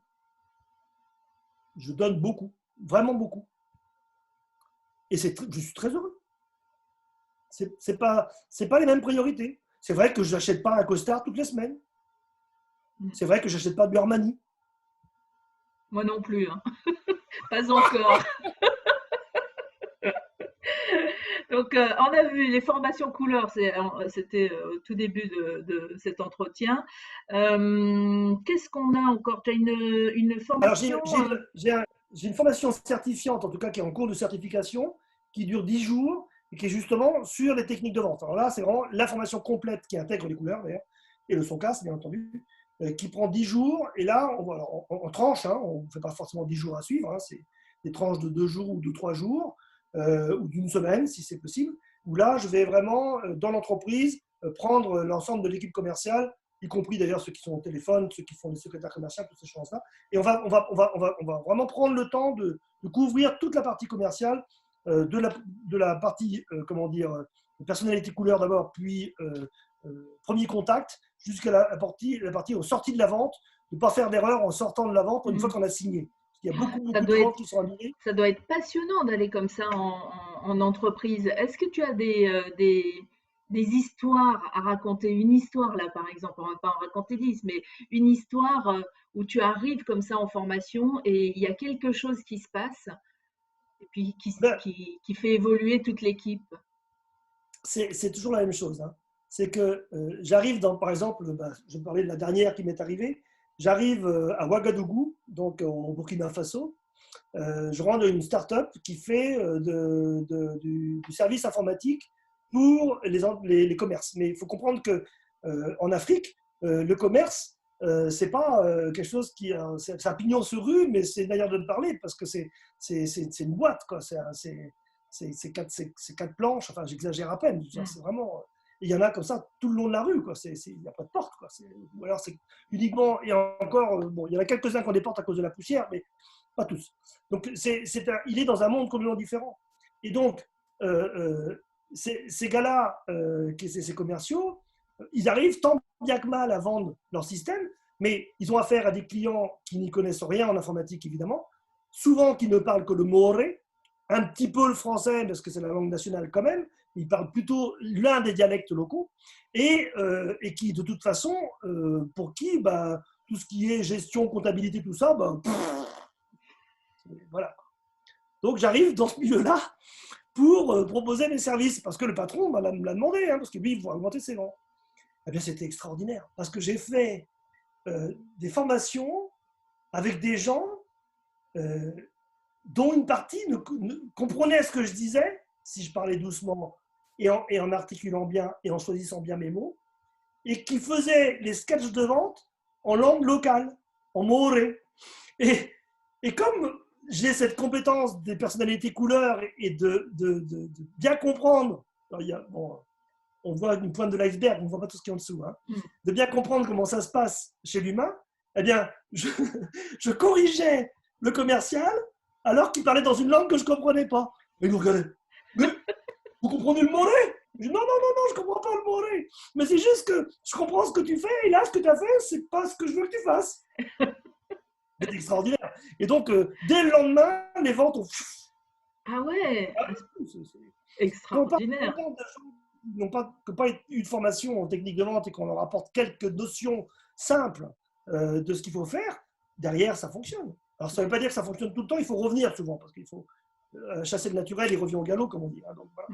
Je donne beaucoup. Vraiment beaucoup. Et je suis très heureux. C'est pas les mêmes priorités. C'est vrai que je n'achète pas un costard toutes les semaines. C'est vrai que je n'achète pas du Armani. Moi non plus, hein. Pas encore. Donc, on a vu les formations couleurs, c'était au tout début de cet entretien. Qu'est-ce qu'on a encore? Tu as une Alors, formation j'ai une formation certifiante, en tout cas qui est en cours de certification, qui dure 10 jours et qui est justement sur les techniques de vente. Alors là, c'est vraiment la formation complète qui intègre les couleurs, d'ailleurs, et le son casse, bien entendu, qui prend 10 jours. Et là, on tranche, hein, on ne fait pas forcément 10 jours à suivre, hein, c'est des tranches de 2 jours ou de 3 jours, ou d'une semaine, si c'est possible, où là, je vais vraiment, dans l'entreprise, prendre l'ensemble de l'équipe commerciale, y compris d'ailleurs ceux qui sont au téléphone, ceux qui font les secrétaires commerciaux, toutes ces choses-là. Et on va vraiment prendre le temps de couvrir toute la partie commerciale, de la partie, comment dire, personnalité couleur d'abord, puis premier contact, jusqu'à la partie aux sorties de la vente, de ne pas faire d'erreur en sortant de la vente une fois qu'on a signé. Parce qu'il y a ça beaucoup de doit être, ventes qui sont annulées. ça doit être passionnant d'aller comme ça en entreprise. Est-ce que tu as des histoires à raconter, une histoire là par exemple, on va pas en raconter 10, mais une histoire où tu arrives comme ça en formation et il y a quelque chose qui se passe et puis Ben, qui fait évoluer toute l'équipe. c'est toujours la même chose, hein. C'est que j'arrive dans, par exemple, ben, je parlais de la dernière qui m'est arrivée, j'arrive à Ouagadougou, donc au Burkina Faso. Je rentre dans une start-up qui fait du service informatique pour les commerces. Mais il faut comprendre que en Afrique, le commerce, c'est pas quelque chose qui c'est un pignon sur rue, mais c'est d'ailleurs de le parler parce que c'est une boîte quoi. C'est quatre planches. Enfin, j'exagère à peine. C'est vraiment. Il y en a comme ça tout le long de la rue quoi. Il n'y a pas de porte quoi. Ou alors c'est uniquement et encore bon, il y en a quelques-uns qui ont des portes à cause de la poussière, mais pas tous. Donc il est dans un monde complètement différent. Et donc ces gars-là, ces commerciaux, ils arrivent tant bien que mal à vendre leur système, mais ils ont affaire à des clients qui n'y connaissent rien en informatique, évidemment, souvent qui ne parlent que le moré, un petit peu le français, parce que c'est la langue nationale quand même, ils parlent plutôt l'un des dialectes locaux, et qui, de toute façon, pour qui, bah, tout ce qui est gestion, comptabilité, tout ça, bah, voilà. Donc j'arrive dans ce milieu-là pour proposer mes services, parce que le patron me l'a demandé, hein, parce que lui, il faut augmenter ses ventes. Eh bien, c'était extraordinaire, parce que j'ai fait des formations avec des gens euh, dont une partie ne comprenait ce que je disais, si je parlais doucement et en articulant bien et en choisissant bien mes mots, et qui faisaient les sketchs de vente en langue locale, en moré. Et, et comme j'ai cette compétence des personnalités couleurs et de bien comprendre, alors bon, on voit une pointe de l'iceberg, on ne voit pas tout ce qui est en dessous, hein, de bien comprendre comment ça se passe chez l'humain, eh bien, je corrigeais le commercial alors qu'il parlait dans une langue que je ne comprenais pas. Et il nous regardait. Mais vous comprenez le moré? Je dis non, non, non, non, je ne comprends pas le moré. Mais c'est juste que je comprends ce que tu fais et là, ce que tu as fait, c'est pas ce que je veux que tu fasses. C'est extraordinaire. Et donc, dès le lendemain, les ventes ont. Ah ouais, Quand on parle extraordinaire. de gens qui n'ont pas eu de formation en technique de vente et qu'on leur apporte quelques notions simples de ce qu'il faut faire, derrière, ça fonctionne. Alors, ça ne veut pas dire que ça fonctionne tout le temps, il faut revenir souvent, parce qu'il faut chasser le naturel, il revient au galop, comme on dit, hein. Donc, voilà.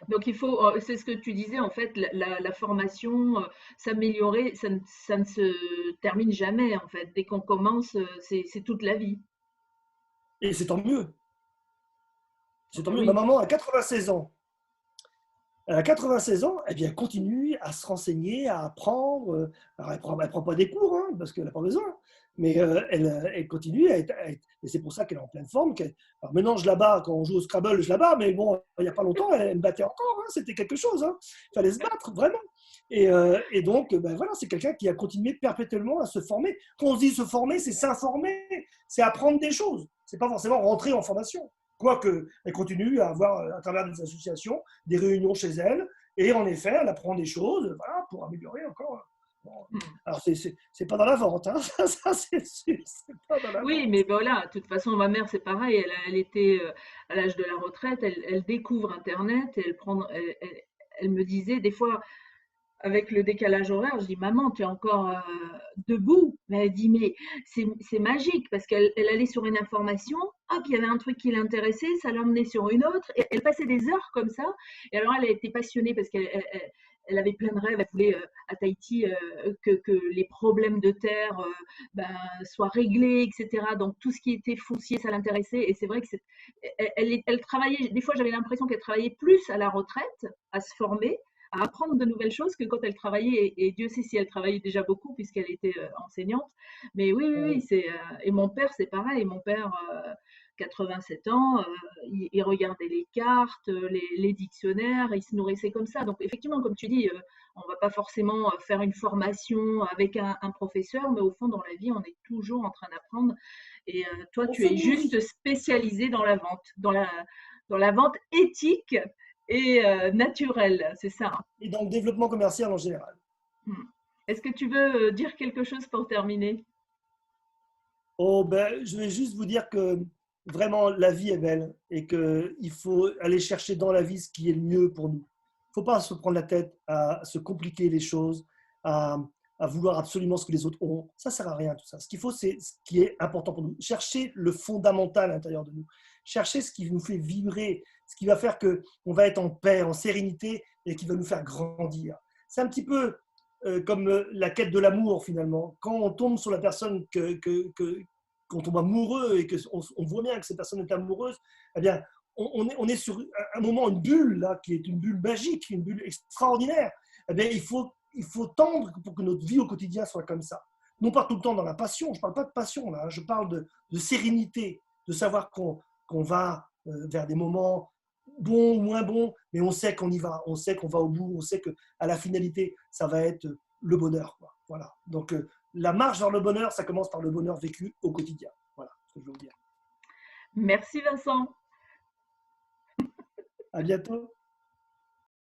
Donc il faut, c'est ce que tu disais en fait, la formation, s'améliorer, ça ne se termine jamais en fait. Dès qu'on commence, c'est toute la vie. Et c'est tant mieux. Ah C'est tant bah mieux. Ma oui. maman a 96 ans. Elle a 96 ans, eh bien, elle continue à se renseigner, à apprendre. Alors, elle prend pas des cours, hein, parce qu'elle n'a pas besoin, mais elle continue et c'est pour ça qu'elle est en pleine forme. Alors maintenant, je la bats, quand on joue au Scrabble, je la bats, mais bon, il n'y a pas longtemps, elle me battait encore, hein, c'était quelque chose. Hein. Il fallait se battre, vraiment. Et donc, ben voilà, c'est quelqu'un qui a continué perpétuellement à se former. Quand on se dit se former, c'est s'informer, c'est apprendre des choses. C'est pas forcément rentrer en formation. Quoique, elle continue à avoir, à travers des associations, des réunions chez elle, et en effet, elle apprend des choses voilà, pour améliorer encore. Bon. Alors, c'est pas dans la vente, hein, ça c'est sûr, c'est pas dans la Oui, vente. mais voilà, de toute façon, ma mère, c'est pareil. Elle était à l'âge de la retraite, elle découvre Internet et elle me disait des fois, avec le décalage horaire, je dis, maman, tu es encore debout. Mais elle dit, mais c'est magique parce qu'elle allait sur une information, hop, il y avait un truc qui l'intéressait, ça l'emmenait sur une autre. Et elle passait des heures comme ça. Et alors, elle a été passionnée parce elle avait plein de rêves. Elle voulait à Tahiti que les problèmes de terre ben, soient réglés, etc. Donc, tout ce qui était foncier, ça l'intéressait. Et c'est vrai que elle travaillait, des fois, j'avais l'impression qu'elle travaillait plus à la retraite, à se former à apprendre de nouvelles choses que quand elle travaillait, et Dieu sait si elle travaillait déjà beaucoup puisqu'elle était enseignante. Mais oui, oui, oui, et mon père, c'est pareil. Mon père, 87 ans, il regardait les cartes, les dictionnaires, il se nourrissait comme ça. Donc effectivement, comme tu dis, on va pas forcément faire une formation avec un professeur, mais au fond, dans la vie, on est toujours en train d'apprendre. Et toi, On tu se es nourrit. juste spécialisé dans la vente, dans la vente éthique et naturelle, c'est ça. Et dans le développement commercial en général. Hmm. Est-ce que tu veux dire quelque chose pour terminer? Oh, ben, je vais juste vous dire que vraiment la vie est belle et qu'il faut aller chercher dans la vie ce qui est le mieux pour nous. faut pas se prendre la tête à se compliquer les choses, à, à vouloir absolument ce que les autres ont. Ça sert à rien tout ça. Ce qu'il faut, c'est ce qui est important pour nous. Chercher le fondamental à l'intérieur de nous. Chercher ce qui nous fait vibrer, ce qui va faire qu'on va être en paix, en sérénité et qui va nous faire grandir. C'est un petit peu comme la quête de l'amour finalement. Quand on tombe sur la personne qu'on tombe amoureux et qu'on voit bien que cette personne est amoureuse, eh bien, on est sur un moment, une bulle là, qui est une bulle magique, une bulle extraordinaire. Eh bien, il faut tendre pour que notre vie au quotidien soit comme ça. Non pas tout le temps dans la passion, je ne parle pas de passion là, je parle de sérénité, de savoir qu'on va vers des moments bons ou moins bons, mais on sait qu'on y va, on sait qu'on va au bout, on sait qu'à la finalité, ça va être le bonheur, quoi. Voilà. Donc, la marche vers le bonheur, ça commence par le bonheur vécu au quotidien. Voilà ce que je veux vous dire. Merci Vincent. À bientôt.